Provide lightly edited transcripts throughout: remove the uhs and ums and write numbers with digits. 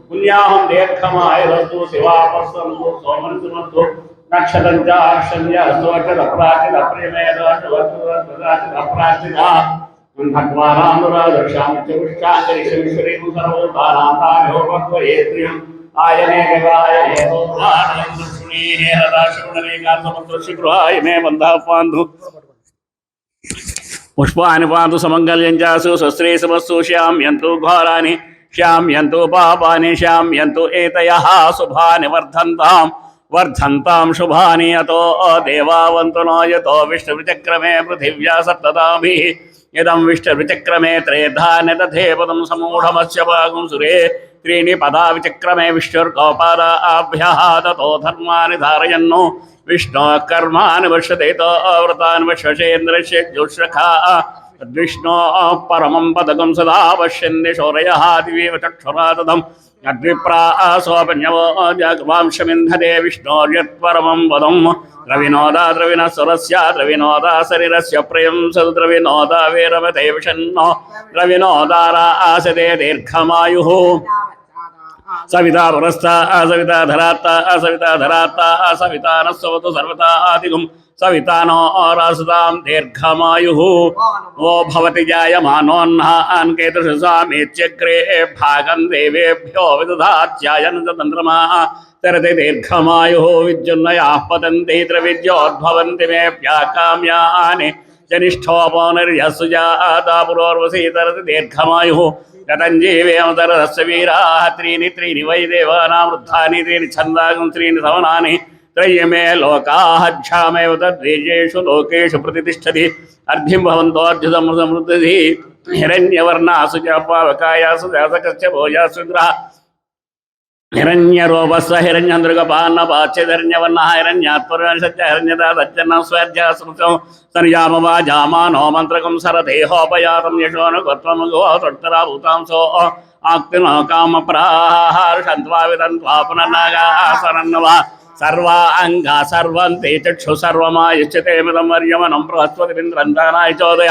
పుణ్యాహం దీర్ఘమాయురస్తు శివాపస్సంతు సోమనసుమస్తు నక్షత్రంచాక్షన్యాస్తోచరప్రాచిత ఆయనే మే బంధాపాంధు పుష్పాని పాంతు సమంగళ్యం చాసు స్వస్త్రీ సమస్సు శ్యామ్యంతు ఘోరాని శ్యామ్యంతు పాపాని శ్యామ్యంతు ఏతయః శుభాని వర్ధంతాం శుభాని అతో దేవావంతునో యతో విష్ణువిచక్రమే పృథివ్యా సప్తతాభిః ఇదం విష్ణువిచక్రమే త్రేధాని తథే పదం సమూఢమస్య భాగం సురే त्रीणि पदा विचक्रमे विष्णुर्गोपादाभ्यः ततो धर्मानि धारयन्नो विष्णोः कर्माणि वर्षते व्रतानि वर्षेन्द्रस्य जुष्रखा विष्णोः परमं पदकं सदा पश्यन्ति शौर्यः दिवीव चक्षुरा तदम् अग्निप्रासोपन्यवो जागवांशमिन्धते विष्णोर्यत्परमं पदं द्रविनोदा द्रविणस्वरस्य द्रविनोदा शरीरस्य प्रियं सद्रविनोदा वीरमते विषन्नो द्रविनोदारा आसते दीर्घमायुः सविता पुरस्ता सविता धरात्ता सविता धरात्ता सविता नस्वतु सर्वता आदिगुं सविता नो रासतां दीर्घमायुः वो भवति जायमानोऽह्नान् केतुषसामेत्यग्रे भागं देवेभ्यो विदधात्यायन् तन्द्रमा तरते दीर्घमायुः विद्युन्नयाः पतन्ति त्रिविद्योद्भवन्ति मे व्याकाम्यानि जनिष्ठोपौनर्यसुजाता पुरोर्वशी तरति दीर्घमायुः गतञ्जीवेमतरस्य वीराः त्रीणि वै देवानां वृद्धानि त्रीणि छन्दागं त्रीणि सवनानि त्रय्यमे लोकाः ध्यामेव तद्वीजेषु लोकेषु प्रतिष्ठति अर्धिं भवन्तोऽर्जुतं समृद्धिः हिरण्यवर्णासु च पावकायासु जातकस्य भोजासुन्द्रः हिरण्यरूपस्य हिरण्यन्दृगपान्नपाच्यधरण्यवर्णः हिरण्यात्परसच्च हिरण्यदादच्चन्नं स्वर्जासृतौ संयामवाजामानो मन्त्रकं सरदेहोपयातं यशोनुगत्वं गोत्तरा भूतांसो आक्तिनो कामप्राहार्षन्त्वा विदन्त्वा पुनर्नागासरन्नवा सर्वा अंगा सर्वन्ते चक्षु सर्वमायुच्यते मिदं वर्यमनं बृहस्पतिमिन्द्रन्दानाय चोदय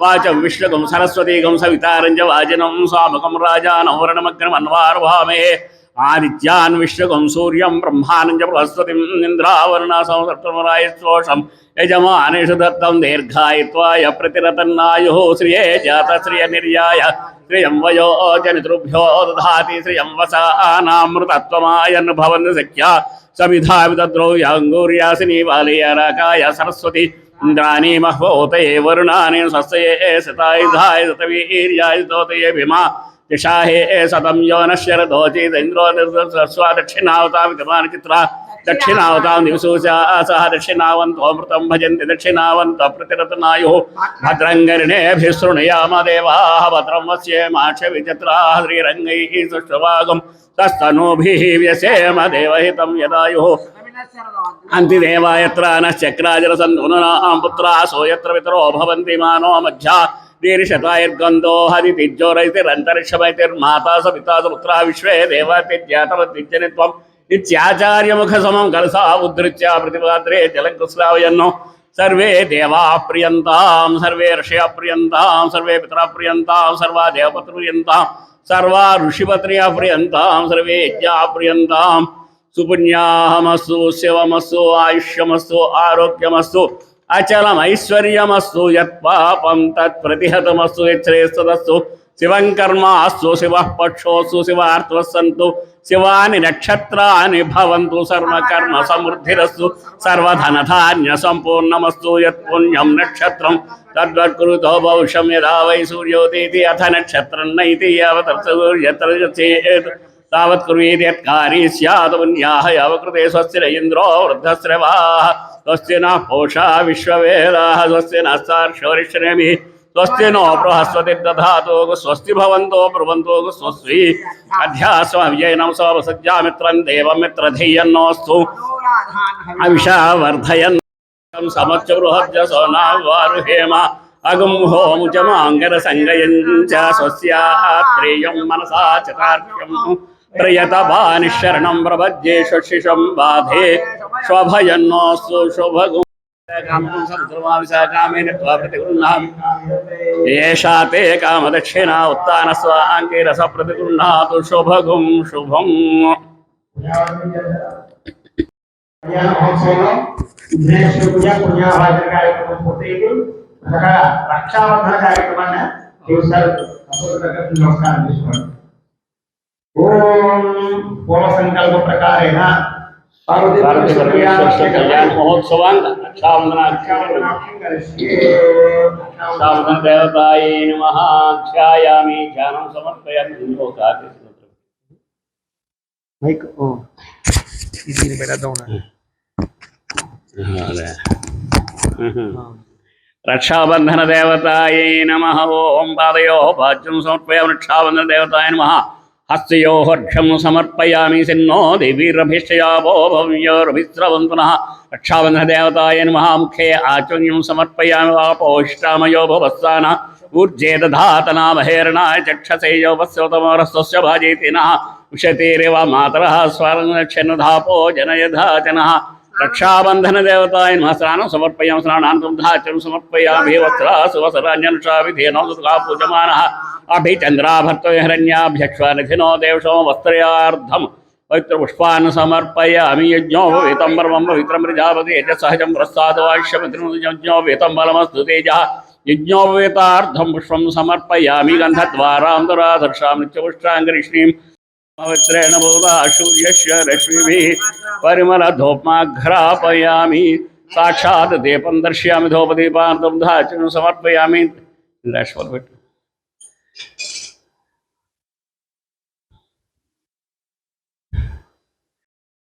वाचं विष्णुगं सरस्वतीगं सवितारञ्च वाजिनं स्वामकं राजानं वर्णमग्नमन्वार्भामे आदित्यान् विष्णुगं सूर्यं ब्रह्मानं च बृहस्पतिम् इन्द्रावरुणासं सप्तमरायश्चोषं यजमानेषु दत्तं दीर्घायित्वाय प्रतिरतन्नायुः श्रिये जातश्रियनिर्याय श्रियं वयो जनितृभ्यो दधाति श्रियं वसानामृतत्वमायन् भवन्ति सख्या समिधा विदद्रौयाङ्गूर्यासिनी बालयराकाय सरस्वती इंद्राणी मह्वोतये वरुणानि स्वस्ये सतायुधाय सतवीर्याय स्तोतये भीमा दिशाहे सतं यो नश्यरदोचित इन्द्रो स्वा दक्षिणावतां विद्यमान चित्रा दक्षिणावतां दिवसोचा सह दक्षिणावन्तोऽमृतं भजन्ति दक्षिणावन्तो प्रतिरतनायुः भद्रं कर्णेभिः शृणुयाम देवाः भद्रं वस्येमाक्षविचित्राः श्रीरङ्गैः सुष्ठुवागं तस्तनूभिः व्यसेम देवहितं यदायुः अन्तिदेवा यत्र नश्चक्राजलसन्धुनां पुत्रासो यत्र पितरो भवन्ति मानो मध्या दीर्घतायर्गन्धो हरितिज्योरैतिरन्तरिक्षमैतिर्माता सविता सपुत्रा विश्वे देवातिज्ञातवद्विज्जनित्वम् इत्याचार्यमुखसमं कलसा उद्धृत्य प्रतिपाद्रे जलङ्कुस्लावयन्नो सर्वे देवाः प्रियन्तां सर्वे ऋषयः प्रियन्तां सर्वे पितरः प्रियन्तां सर्वा देवपत्रियन्तां सर्वा ऋषिपत्न्यः प्रियन्तां सर्वे यज्ञाः प्रियन्तां सुपुण्याहमस्तु शिवमस्तु आयुष्यमस्तु आरोग्यमस्तु अचलमैश्वर्यमस्तु यत्पापं तत्प्रतिहतमस्तु यच्छ्रेयस्तदस्तु शिवं कर्मास्तु शिवः पक्षोस्तु शिवार्त्वस्सन्तु शिवानि नक्षत्राणि भवन्तु सर्वकर्म समृद्धिरस्तु सर्वधनधान्यसम्पूर्णमस्तु यत्पुण्यं नक्षत्रं तद्वत्कुरुतो भविष्यं यदा वै सूर्योदयति अथ नक्षत्रं नैति यावत् चेत् तावत् कुर्वीति यत्कारी स्यात् पुण्याः यावकृते स्वस्ति इन्द्रो वृद्धश्रवाः स्वस्ति नः पूषा विश्ववेदाः स्वस्ति नस्तार्क्ष्योरिष्यनेमिः स्वस्ति नो बृहस्पति दधातु स्वस्ति भवन्तो ब्रुवन्तो स्वस्ति अध्यास्वव्ययनं स्वसज्जामित्रं देवमित्रधीयन्नोऽस्तु अविषा वर्धयन् సమచ్చ బృహజ్జసో నావారుహేమ అగుం హోముచమాంగర సంగయంచ స్వస్యాత్రేయం మనసా చతార్క్యం త్రయతపానిశరణం ప్రపద్యే షష్ఠిషం బాధే స్వభయన్నోస్తు శుభగుం ఏషా తే కామదక్షిణా ఉత్తానస్వాంకిరస ప్రతిగృహ్ణాతు శుభగుం శుభం. రక్షాబంధన కార్యక్రమాన్ని నమస్కారం చేసుకోండి. ఓం పూర్వ సంకల్ప ప్రకారేణ మహోత్సవాంగ దేవతాయే నమః. ధ్యాయామి ధ్యానం సమర్పయామి. మైక్ ఇది పెడదాం. రక్షాబంధన దేవతాయే నమః. ఓం పాదయో పాద్యం సమర్పయామి. రక్షాబంధన దేవతాయ నమః. హస్తయో హర్షం సమర్పయామి. సిన్నో దేవీరభిష్టయావో భవ్యోరభిస్రవంతునః. రక్షాబంధన దేవతాయ నమః. ముఖే ఆచమ్యం సమర్పయామి. వాపోష్టామయో భవస్థాన ఊర్జే దధాతనామహేరణాయ చక్షసేయో వస్యోతమరస్వస్య భాజేతినః. ఉషతేరేవ మాతరః స్వరక్షణధాపో జనయధాచనః. రక్షాబంధన దేవతాయ నమః. స్నానం సమర్పయామి. స్నానానంతరం ధాచం సమర్పయామి. వస్త్రాసువసరాన్యనుషా విధేనో పూజమానః. అభిచంద్రాభర్తో హిరణ్యాభ్యక్ష్వానిధినో దేవశో వస్త్రయార్థం పవిత్రపుష్పాన్ని సమర్పయామి. యజ్ఞో వేతం పరమం పవిత్రం ప్రజాపతి యజ సహజం ప్రసాదవాక్ష్యమిత్రో వేతం బలమస్తు తేజ. యజ్ఞోపవేతార్థం పుష్పం సమర్పయామి. గంధద్వారాంతరాధర్షాం నిత్యపుష్టాంగరిష్ణీం పవిత్రేణ బోధా సూర్యస్య రశ్మిభిః పరిమళధూపమాఘ్రాపయామి. సాక్షాత్ దీపం దర్శయామి. ధూపదీపార్థం ధాచం సమర్పయామి. పెట్టు.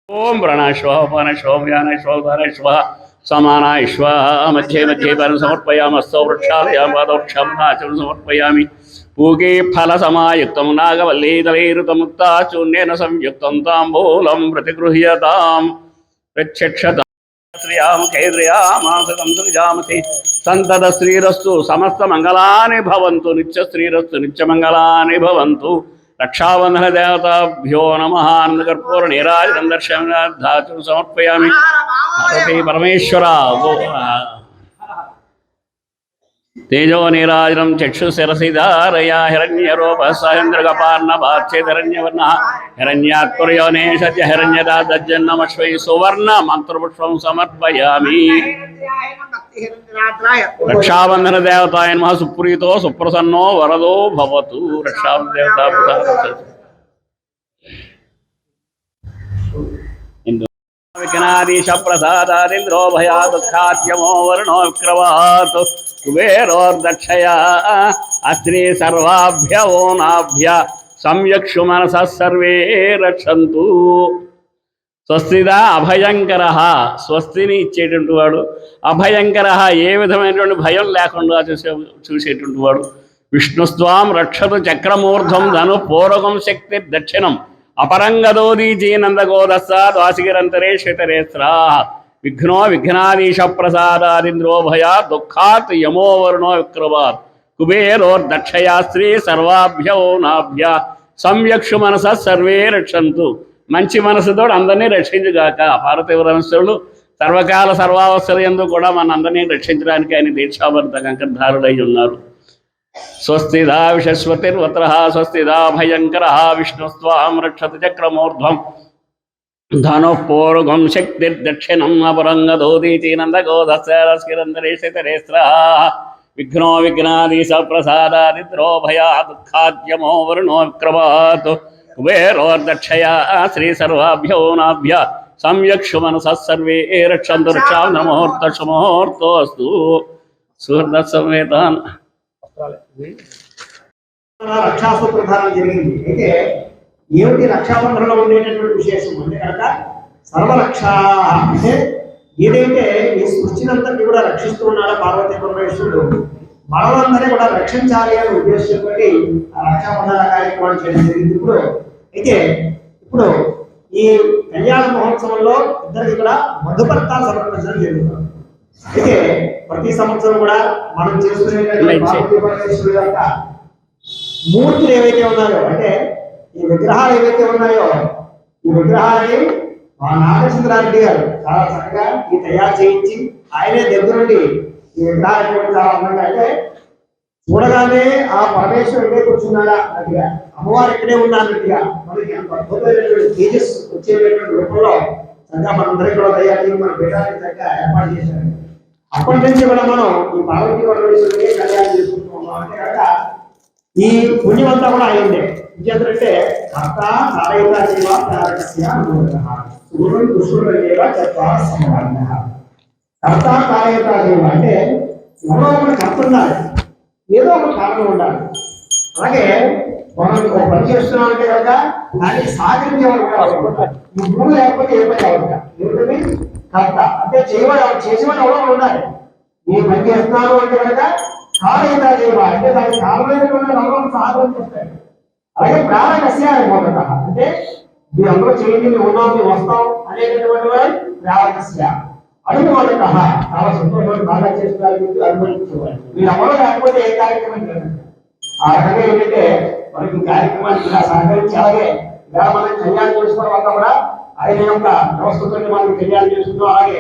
ఓం ప్రణాశ్వ పానశ్వ వ్యానశ్వ ధానశ్వ సమానాశ్వ మధ్యే మధ్యే పరం సమర్పయామస్తౌ వృక్షాలయాం పాదవృక్షం నాచం సమర్పయామి. పూగే ఫల సమాయుక్తం నాగవల్లీతలైరుతముక్తాచూన్యేన సంయుక్తం తాంబూలం ప్రతిగృహ్యతాం. ప్రత్యక్షతాం శ్రియాముఖైర్యామాసతం సుజామసి. సంతత శ్రీరస్తు సమస్త మంగళాని భవంతు. నిత్య శ్రీరస్తు నిత్యమంగళాని భవంతు. రక్షాబంధన దేవతాభ్యో నమః. ఆనందకర్పూర నీరాజనం దర్శనార్థాచం సమర్పయామి. పార్వతీ పరమేశ్వర తేజో నీరాజనం చక్షుశిరసిధారయా. హిరణ్యరూప సహేంద్రగపార్ణవాచ్చేదరణ్యవర్ణ హిరణ్యాత్పురయోనే సత్య హిరణ్యదాదజ్జన్నమశ్వై సువర్ణ మంత్రపుష్పం సమర్పయామి. రక్షాబంధన దేవతాయ నమః. సుప్రీతో సుప్రసన్నో వరదో భవతు. రక్షాబంధన దేవతా విఘ్నాదీశ ప్రసాదాదింద్రో భయా దుఃఖాద్యమో వరుణో విక్రమాత్. కుబేరోర్దక్షయా అస్త్రీ సర్వాభ్య ఓనాభ్య సంయక్షు మనసః సర్వే రక్షంతు. స్వస్తిదా అభయంకర. స్వస్తిని ఇచ్చేటువంటి వాడు. అభయంకర ఏ విధమైనటువంటి భయం లేకుండా చూసేటువంటి వాడు. విష్ణుస్వాం రక్షతు చక్రమూర్ధం ధను పూర్వకం శక్తి దక్షిణం అపరంగదోదీజీనందగోదస్సాద్ వాసిగిరంతరే శ్వేతరేస్రా. విఘ్నో విఘ్నాదీశ ప్రసాదాదింద్రో భయా దుఃఖాత్ యమో వరుణో విక్రమాత్. కుబేరోర్దక్షయా స్త్రీ సర్వాభ్యో నాభ్య సంయక్షు మనసః సర్వే రక్షంతు. మంచి మనసుతో అందరినీ రక్షించుగాక. పార్వతీపరమేశ్వరుడు సర్వకాల సర్వావస్థల యందు కూడా మనందరినీ రక్షించడానికి ఆయన దీక్షాభరిత కంకణధారుడై ఉన్నారు. స్వస్తిదా విశ్వతిర్వత్ర స్వస్తిదా భయంకర. విష్ణుస్వాం రక్షతు చక్రమూర్ధ్వం ధనుఃపూర్వకం శక్తిర్దక్షిణం అపరంగదోదీచీనందగోదస్కిరందరేశతరేస్రా. విఘ్నో విఘ్నాదీశ ప్రసాదాదిద్రో భయా దుఃఖాద్యమో వరుణో విక్రమాత్. కుబేరోర్దక్షయా శ్రీ సర్వాభ్యో నాభ్య సంయక్షు మనసః సర్వే రక్షంతు. రక్షాం ముహూర్త సుముహూర్తోస్తు. సుహృద సమేతాన్ రక్షాసూత్రధారణ జరిగింది. అయితే ఏమిటి రక్షాబంధనలో ఉండేటటువంటి విశేషం అంటే కనుక సర్వరక్ష అంటే ఏదైతే ఈ సృష్టినంతటి కూడా రక్షిస్తూ ఉన్నాడో పార్వతీ పరమేశ్వరుడు మనలందరినీ కూడా రక్షించాలి అనే ఉద్దేశంతో ఆ రక్షాబంధన కార్యక్రమాన్ని చేయడం జరిగింది. ఇప్పుడు ఈ కళ్యాణ మహోత్సవంలో ఇద్దరికి కూడా మధుపర్తాలు సమర్పించడం జరుగుతుంది. అయితే ప్రతి సంవత్సరం కూడా మనం చేసుకునేటువంటి పార్వతీ పరమేశ్వరుడు యొక్క మూర్తులు ఏవైతే ఉన్నాయో, అంటే ఈ విగ్రహాలు ఏవైతే ఉన్నాయో, ఈ విగ్రహాలని మా నాగచంద్రారెడ్డి గారు చాలా చక్కగా ఈ తయారు చేయించి ఆయనే దగ్గరుండి ఈ విగ్రహాన్ని చాలా అందంగా, అంటే చూడగానే ఆ పరమేశ్వరుడే కూర్చున్నాడా అన్నట్టుగా, అమ్మవారు ఇక్కడే ఉన్నానట్టుగా మనకి అంత అద్భుతమైనటువంటి తేజస్ వచ్చేటువంటి రూపంలో చక్కగా మనందరికీ కూడా తయారు చేసి మన పీఠానికి చక్కగా ఏర్పాటు చేశారు. అప్పటి నుంచి కూడా మనం ఈ పార్వతీ పరమేశ్వరుడికి కళ్యాణం చేసుకుంటూ ఉన్నాం. అంటే కనుక ఈ పుణ్యం అంతా కూడా అయిందే. విద్యంటే కర్త కారయుత జీవ కారకస్య సూర్యుడు కృష్ణుడు జీవ చత్వార సంబంధ. కర్త కారయుత జీవ అంటే ఎవరో ఒక కర్త ఉండాలి, ఏదో ఒక కారణం ఉండాలి. అలాగే మనం ఒక పని చేస్తున్నామంటే కనుక దానికి సహకరించేవాడు కూడా ఈ మూడు లేకపోతే ఏ పని అవ్వదు. ఏమిటది? కర్త అంటే చేసేవాడు ఎవరో ఉండాలి. ఈ పని చేస్తున్నాను అంటే కనుక కారయుత జీవ అంటే దానికి కారణమైనటువంటి ఎవరో సహాయం చేస్తాడు. అలాగే ప్రాణకస్య అయిపోత అంటే మీ అందరూ చేయండి, మేము ఉన్నాం, మేము వస్తాం అనేటటువంటి వాడు ప్రాణకస్య. అడుగు వాళ్ళ చాలా సంతోషం, బాగా చేస్తున్నారు, అనుభవించేవాడు. వీళ్ళెవరో లేకపోతే ఏ కార్యక్రమం లేదు. ఆ రకంగా ఏంటంటే మనకి కార్యక్రమానికి ఇలా సహకరించి, అలాగే ఇలా మనం కళ్యాణం చేసుకోవడం వల్ల కూడా ఆయన యొక్క వ్యవస్థతో మనం కళ్యాణం చేసుకుంటాం. అలాగే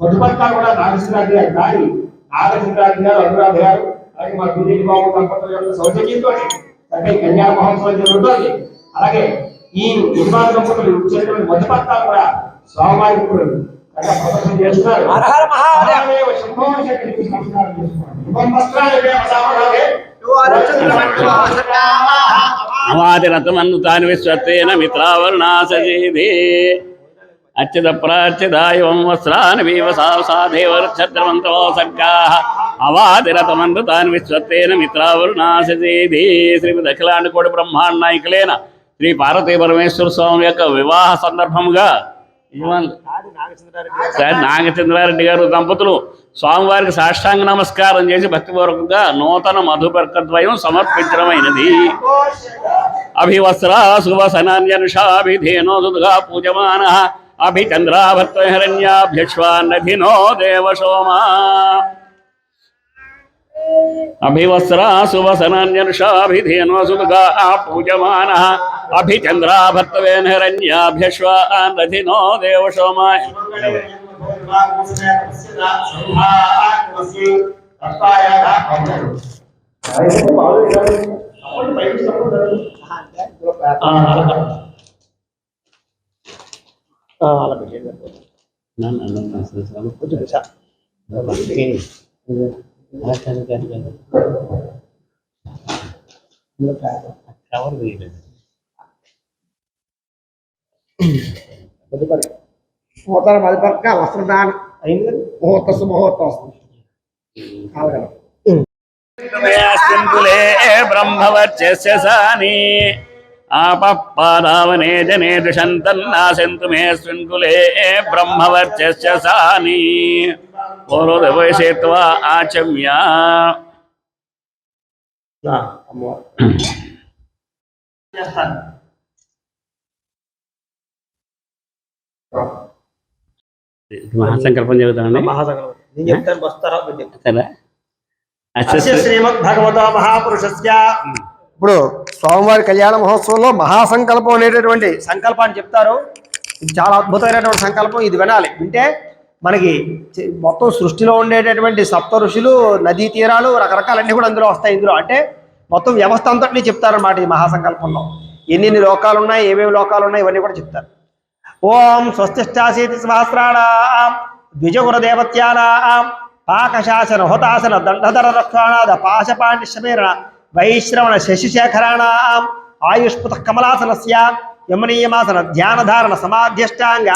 మధుపర్కాలు కూడా నాగచంద్రారెడ్డి గారు, దాని నాగచంద్రారెడ్డి గారు, అనురాధ గారు, అలాగే మా గురి బాబు దంపతుల యొక్క సౌజన్యంతో చక్కగా కళ్యాణ మహోత్సవం జరుగుతుంది. అలాగే ఈ నిర్మాణ దంపతులు ఇచ్చేటువంటి మధుపర్కాలు కూడా స్వామివారికి ప్రదర్శన చేస్తున్నారు. అవాదిరతమన్నుతాని విశ్వత్తేన మిత్రావర్ణాసజీదే అచ్యుత ప్రాచ్యుదాయం వస్త్రాన్ని వీవసాదేవర్ఛద్రమంతో సర్గాః అవాదిరతమన్నుతాని విశ్వత్తేన మిత్రావర్ణాసజీదే. శ్రీమద్ అఖిలాండ కోటి బ్రహ్మాండ నాయకులైన శ్రీ పార్వతీ పరమేశ్వర స్వామి యొక్క వివాహ సందర్భంగా నాగచంద్రారెడ్డి గారు దంపతులు స్వామివారికి సాష్టాంగ నమస్కారం చేసి భక్తిపూర్వకంగా నూతన మధుపర్కద్వయం సమర్పించడమైనది. అభివస్త్రా సువసనాన్యనుషాభిధేనో సుదుగా పూజమాన అభిచంద్రాభర్త హిరణ్యాభ్యశ్వాన్నభినో దేవసోమా. అభివస్త్రా సువసనాన్యనుషాభిధేనో సుదుగా పూజమాన అభిచంద్రాభర్తవేన హిరణ్యాభ్యశ్వాన్నభినో దేవసోమా. ముహూర్తాలు మధుపర్క వస్త్రదానం అయింది. ముహూర్త సుముహూర్తం వస్తుంది. బ్రహ్మవర్చస్యసాని ఆపఃపాదావనే జనే దుషంతన్నాసంతు మే స్విన్కులే బ్రహ్మవర్చస్యసాని పౌరోదవైసేత్వా ఆచమ్య. మహాసంకల్పం చెబుతామండి. శ్రీమద్భగవతో మహాపురుషస్య. ఇప్పుడు స్వామివారి కళ్యాణ మహోత్సవంలో మహాసంకల్పం అనేటటువంటి సంకల్పాన్ని చెప్తారు. ఇది చాలా అద్భుతమైనటువంటి సంకల్పం. ఇది వినాలి. వింటే మనకి మొత్తం సృష్టిలో ఉండేటటువంటి సప్త ఋషులు, నదీ తీరాలు, రకరకాలన్నీ కూడా అందులో వస్తాయి. ఇందులో అంటే మొత్తం వ్యవస్థ అంతటినీ చెప్తారన్నమాట ఈ మహాసంకల్పంలో. ఎన్ని లోకాలు ఉన్నాయి, ఏమేమి లోకాలు ఉన్నాయి, ఇవన్నీ కూడా చెప్తారు. ఓం స్వస్తిష్టాశీతి సహస్రాణాం ద్విజగురదేవత్యానాం పాకశాసన హుతాసన దండధర రక్షాణాద పాశపాండిశమీరణ వైశ్రవణ శశిశేఖరాణాం ఆయుష్పత కమలాసనస్య యమనీయమాసన ధ్యానధారణ సమాధ్యష్టాంగ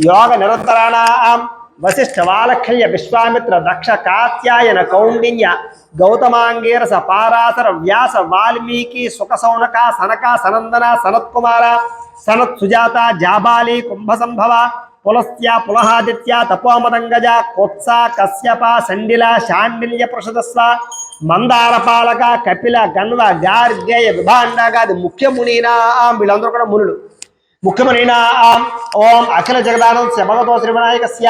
యోగ నిరంతరాణాం వశిష్ఠ వాలఖ్య విశ్వామిత్ర దక్ష కాత్యాయన కౌండిన్య గౌతమాంగీరస పారాశర వ్యాస వాల్మీకి సుఖ సౌనక సనక సనందన సనత్కుమార సనత్ సుజాత జాబాలి కుంభసంభవ పులస్త్య పులహాదిత్య తపోమదంగజ కొత్స కశ్యప సండిల శాండిల్య పృషదస్వ మందారపాలక కపిల గన్వ గార్గేయ విభాండగాది ముఖ్యమునీనాం. వీళ్ళందరూ కూడా మునులు. ముఖ్యమునీనాం. ఓం అఖిల జగదానంద భగవతో శ్రీ వినాయకస్య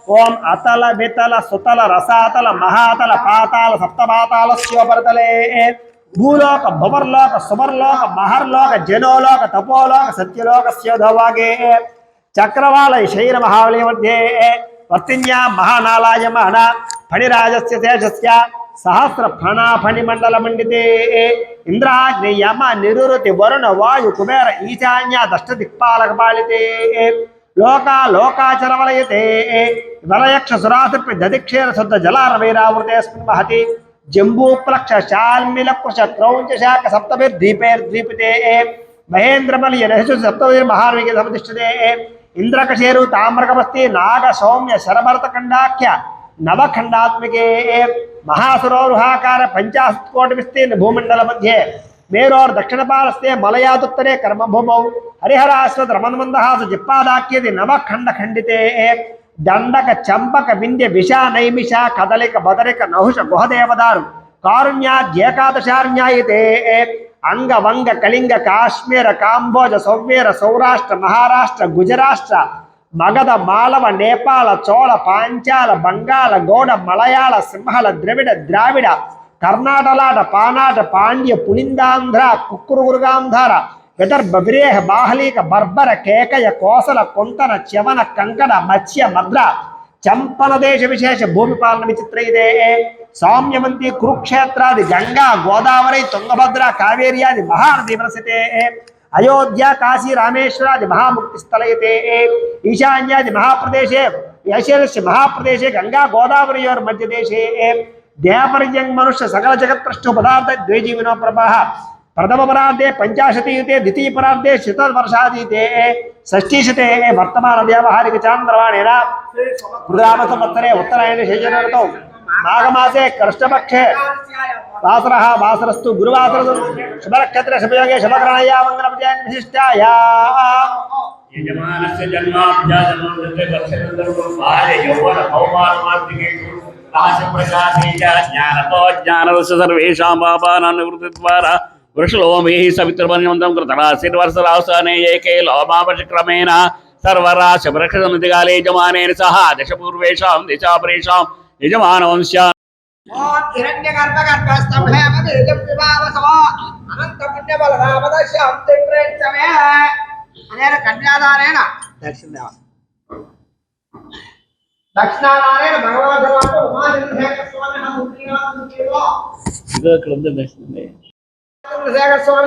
ఓం అతల వితల సుతల రసాతల మహాతల పాతాల సప్తపాతాల శివపరతలే భూలోక భువర్లోక సువర్లోక మహర్లోక జనోలోక తపోలోక సత్యలోక స్యోధవాగే చక్రవాళ శైర మహావళి మధ్యే వర్తిన్యా మహానాళాయమాన ఫణిరాజస్య శేషస్య సహస్ర ఫణిమండల మండితే ఇంద్రాగ్ని యమ నిరుతి వరుణ వాయు కుబేర ఈశాన్య దష్ట దిక్పాలక పాలితే లోకాచరవలయతే వలయక్ష సురాసృపి దదిక్షేర శుద్ధ జలారవైరావృతేస్మిన్ మహతి జంబూప్లక్ష శాల్మిలకృష క్రౌంచ శాఖ సప్తభిర్ద్వీపైర్ద్వీపితే మహేంద్రమలియ నహిషు సప్తభిర్ మహార్వికి సమతిష్ఠతే ఇంద్రకశేరు తామ్రకమస్తి నాగ సౌమ్య శరభరత ఖండాఖ్య నవఖండాత్మికే మహాసురోరుహాకార 50 కోటి విస్తీర్ణ భూమండల మధ్యే మేరోర్ దక్షిణపాలస్తే మలయాదుత్తరే కర్మభూమౌ హరిహరాశ్వత రమన్మందహాస జిప్పాదాఖ్యది నవఖండ ఖండితే దండక చంపక వింధ్య విష నైమిష కదలిక బదరిక నహుష గుహదేవదారు కారుణ్యాద్యేకాదశారుణ్యాయితే అంగ వంగ కళింగ కాశ్మీర కాంబోజ సౌమ్యేర సౌరాష్ట్ర మహారాష్ట్ర గుజరాష్ట్ర మగధ మాలవ నేపాళ చోళ పాంచాల బంగాళ గౌడ మలయాళ సింహళ ద్రావిడ కర్ణాటలాట పానాట పాండ్య పులిందాంధ్ర కుక్కురుగురుగాంధార విదర్భ విరేహ బాహలీక బర్బర కేకయ కోసల కొంతన చ్యవన కంకణ మత్స్య మద్ర చంపన దేశ విశేష భూమిపాలన విచిత్రైదే సౌమ్యవంతి కురుక్షేత్రాది గంగా గోదావరి తుంగభద్ర కావేర్యాది మహానది ప్రసితే అయోధ్య కాశీ రామేశ్వరాది మహాముక్తి స్థలయతే ఈశాన్యాది మహాప్రదేశే యశేరస్య మహాప్రదేశే గంగా గోదావరియోర్ మధ్యదేశే దేవపర్యంగ్ మనుష్య సకల జగత్ప్రష్ఠు పదార్థ ద్వైజీవినో ప్రభాః ప్రథమ పరార్ధే 50 ద్వితీయ పరార్ధే శతవర్షాదీతే షష్ఠీశతే వర్తమాన వ్యావహారిక చాంద్రవాణేన మృగామ సంవత్సరే ఉత్తరాయణ శేషనతో మాఘమాసే కృష్ణపక్షే వాసరస్తు గురువాసరస్తు శుభనక్షత్ర శుభయోగే శుభగ్రహణయా మంగళపర్యాయ విశిష్టాయా యజమానస్య జన్మాభ్యాజన్మృతే దర్శనందర్భం బాల్య యౌవన కౌమారమార్తికేషు రాశ ప్రకాశే జ్ఞానతో జ్ఞానరస సర్వేషాం పాపానాం నివృత్తిద్వారా వృషలోమే సవిత్రపర్యంతం కృతరాశిర్వర్షరావసానే ఏకే లోమాపచక్రమేణ సర్వరాశ వృక్షసమితికాలే యజమానేన సహ దశపూర్వేషాం దిశాపరేషాం యజమానవంశ్యా కన్యాదానేన దక్షిణాదానేన భగవాన్ ఉమాచంద్రశేఖర స్వామి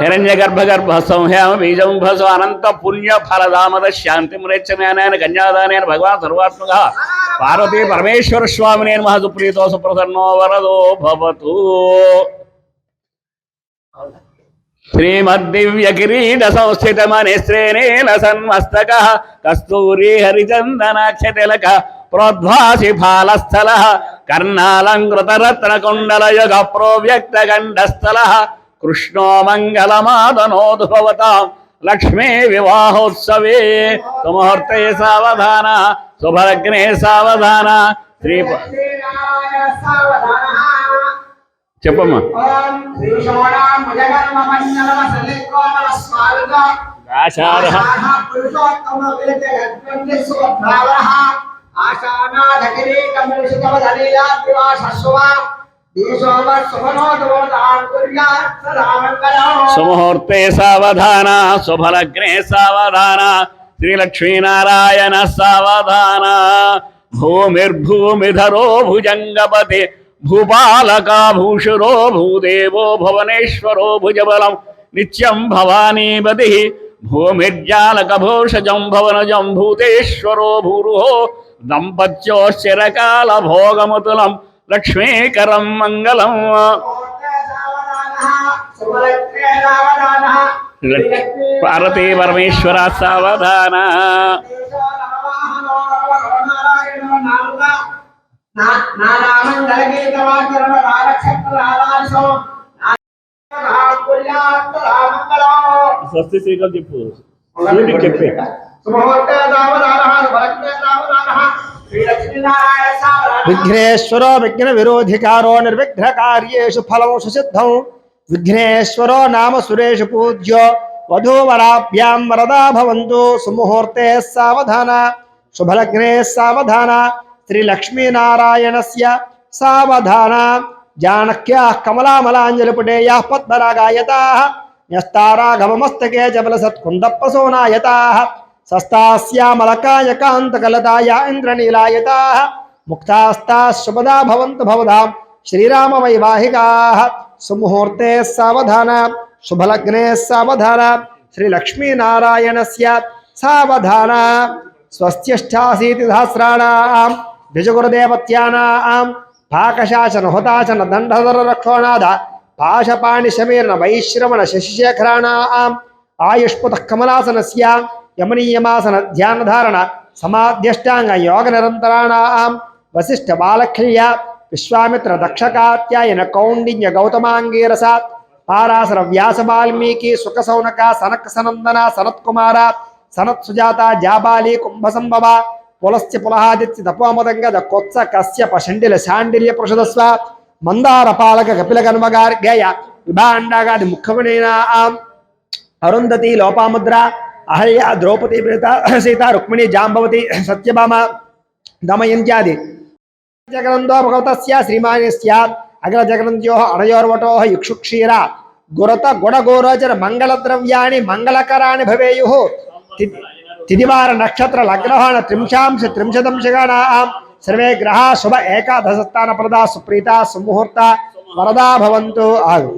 హిరణ్య గర్భ సంహ్యామ బీజం భస అనంత పుణ్య ఫలధామద శాంతి మ్రేచ్చమేన కన్యాదానేన భగవాన్ సర్వాత్మక పార్వతీ పరమేశ్వర స్వామినే నమః సుప్రీతో సుప్రసన్నో వరదో భవతు శ్రీమద్దివ్య కిరీట సంస్థిత మనిశ్రేణేన సన్మస్తక కస్తూరి హరిచందనాక్షతిలక ప్రోద్భాసి ఫాలస్థల కర్ణాలంకృత రత్న కుండల యుగ ప్రోవ్యక్త గండస్థల కృష్ణో మంగళమాదనోదు భవతాం లక్ష్మీ వివాహోత్సవే సుముహూర్తే సావధాన శుభలగ్నే సావధాన శ్రీ చెప్పమ్మా సుముహూర్తే సావధాన శుభలగ్నే సావధాన శ్రీలక్ష్మీనారాయణ సావధాన భూమిర్భూమిధరో భుజంగపతి భూపాలకాభూషురో భూదేవో భువనేశ్వరో భుజబలం నిత్యం భవానీపతి భూమిర్జాలకభూషజం భవనజం భూతేశ్వరో భూరుహో దంపత్యోశ్చిరకాల భోగముతులం లక్ష్మీకరం మంగళం పార్వతీ పరమేశ్వర సావధాన స్వస్తి శ్రీకం చెప్పు చెప్పే విఘ్నేశ్వరో విఘ్న విరోధికారో నిర్విఘ్న కార్యేషు ఫలం సుసిద్ధం విఘ్నేశ్వరో నామ సురేషు పూజ్యో వధూవరాభ్యాం వరదా భవంతు సుముహూర్తే సావధాన శుభలగ్నే సావధాన श्रीलक्ष्मीनारायणस्य सावधान जानक्याः कमलामलाञ्जलिपुटेयाः पद्मरागायताः न्यस्ताराघवमस्तके जबलसत्कुन्दप्रसूनायताः सस्तास्यामलकायकान्तकलताया इन्द्रनीलायताः मुक्तास्ताः शुभदा भवन्तु भवदां श्रीरामवैवाहिकाः सुमुहूर्ते सावधान शुभलग्ने सावधान श्रीलक्ष्मीनारायणस्य सावधान स्वस्त्यष्टाशीति सहस्राणां द्विजगुरुदेवत्यानां पाकशासन हुताशन दण्डधर रक्षोणाद पाशपाणिशमीर्ण वैश्रवण शशिशेखराणाम् आयुष्पुतः कमलासनस्य यमनीयमासन ध्यानधारण समाध्यष्टांग योग निरन्तराणां वसिष्ठ बालक्ष्य विश्वामित्र दक्षकात्यायन कौंडिन्य गौतमांगीरस पारासर व्यास वाल्मीकि सुखसौनक सनक सनंदन सनत्कुमार सनत् सुजाता जाबाली कुंभसंभव पुलस्त्य पुलहादित्य तपोमदंगद कोत्स कश्यप शंडिल शांडिल्य प्रसदस्व मंदार पालक कपिल कन्मगार्गय विभांडागादि मुखगुणेनां अरुंधति लोपामुद्रा अहल्या द्रौपदी प्रीता सीता रुक्मिणी जाम्बवती सत्यभामा दमयन्त्यादि जगनंदो भगवतस्य श्रीमानस्य अग्रजगनंद्योः अनयोर्वटोः युक्षुक्षीरा गुरत गुडगोरोचर मंगलद्रव्याणि मंगलकराणि भवेयुः तिदिवार नक्षत्र लग्नहोण त्रिंशांश त्रिंशदंशगाणां सर्वे ग्रहाः शुभ एकादशस्थान प्रदा सुप्रीता सुमुहूर्ता वरदा भवन्तु आगु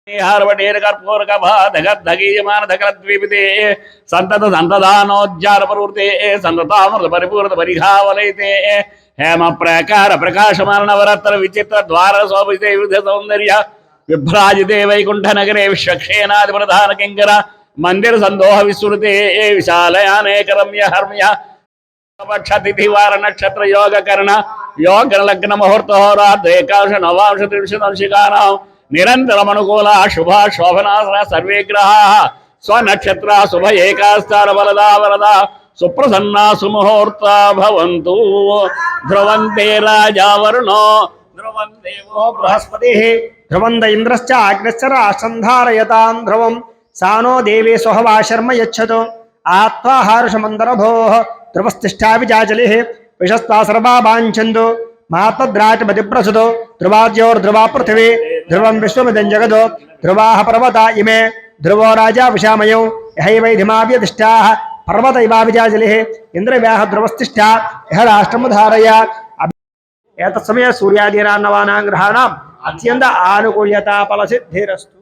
हारवटेर कर्पूर कभाधगद्धगीयमान धकलद्वीपिते संतत संतदानोज्जार प्रवृते संततामृत परिपूर्त परिघावलयते हेम प्रकार प्रकाशमान नवरत्न विचित्र द्वार शोभिते विविध सौंदर्य विभ्राजिते वैकुंठ नगरे विश्वक्षेनादि प्रधान किंकर मंदिर संदोह विस्तृते विशालयानेक रम्य हर्म्य तिथिवार नक्षत्र योग कर्ण योग लग्न मुहूर्त होरात्र एकादश नवांश त्रिंशदंशिकानां निरंतरम अनुकूल शुभ शोभनासना सर्वे ग्रहाः स्वनक्षत्र शुभ एकास्तार वरदा वरदा सुप्रसन्ना सुमुहूर्ता भवन्तु ध्रुवन्ते राजा वरुणो ध्रुवं देवो बृहस्पतिः ध्रुवन्त इंद्रश्च अग्निश्च राष्ट्रं ध्रुवं सानो देवी स्वहवा शर्म यच्छतु आत्वाहारुषमन्दरभोः ध्रुवस्तिष्ठा विजाजलिः विशस्ता सर्वा वाञ्छन्तु मातद्राजपतिप्रसुतो ध्रुवाद्योर्ध्रुवा पृथिवी ध्रुवं विश्वमिदं जगदो ध्रुवाः पर्वता इमे ध्रुवो राजा विशामयो यहैवैधिमाव्यतिष्ठाः पर्वत इवाविजाजलिः इन्द्रव्याः ध्रुवस्तिष्ठा यः राष्ट्रमुधारय एतत्समये सूर्यादीनां नवानां ग्रहाणाम् अत्यन्त आनुकूल्यता फलसिद्धिरस्तु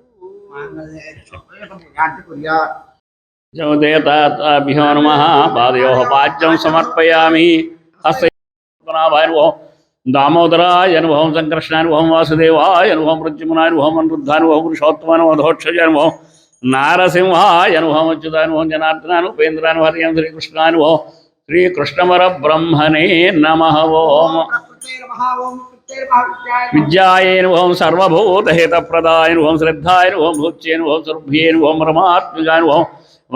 देवताभ्यो नमः पादयोः पाद्यं समर्पयामि हस्तनाभानुभवं दामोदराय अनुभवं संकृष्णानुभवं वासुदेवाय अनुभवं प्रद्युम्नानुभवं अनिरुद्धानुभवं पुरुषोत्तमानुभवं धोक्षजानुभवं नारसिंहाय अनुभवं अच्युतानुभवं जनार्दनानुभवं हरिं श्रीकृष्णानुभवं श्रीकृष्णपरब्रह्मणे नमः ओम् विद्यायेनुभवं सर्वभूतहेतप्रदायनुभवं श्रद्धायनुभवं भूत्येनुभवं सुरभ्येनुभवं परमात्मिकानुभवं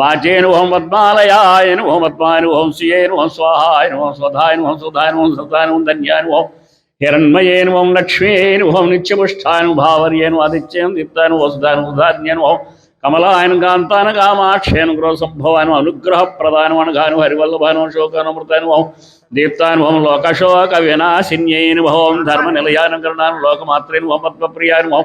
वाचेनुभवं पद्मालयायनुभवं पद्मानुभवं श्रियेनुभवं स्वाहायनुभवं स्वधायनुभवं सुधायनुभवं सतानुभवं धन्यानुभवं हिरण्मयेनुभवं लक्ष्मीनुभवं नित्यपुष्टानुभवावर्येनुभवं आदित्यं दीप्तानुभवं सुधानुभवं कमलायन कांतान कामाक्षयन गृहसंभवान अनुग्रहप्रदानवनघानु हरिवल्लभानु शोकानुमृतानुभवं दीप्तानुभवं लोकशोक विनाशिन्यैनुभवं धर्मनिलयानुकरणानु लोकमात्रेनुभवं पद्मप्रियानुभवं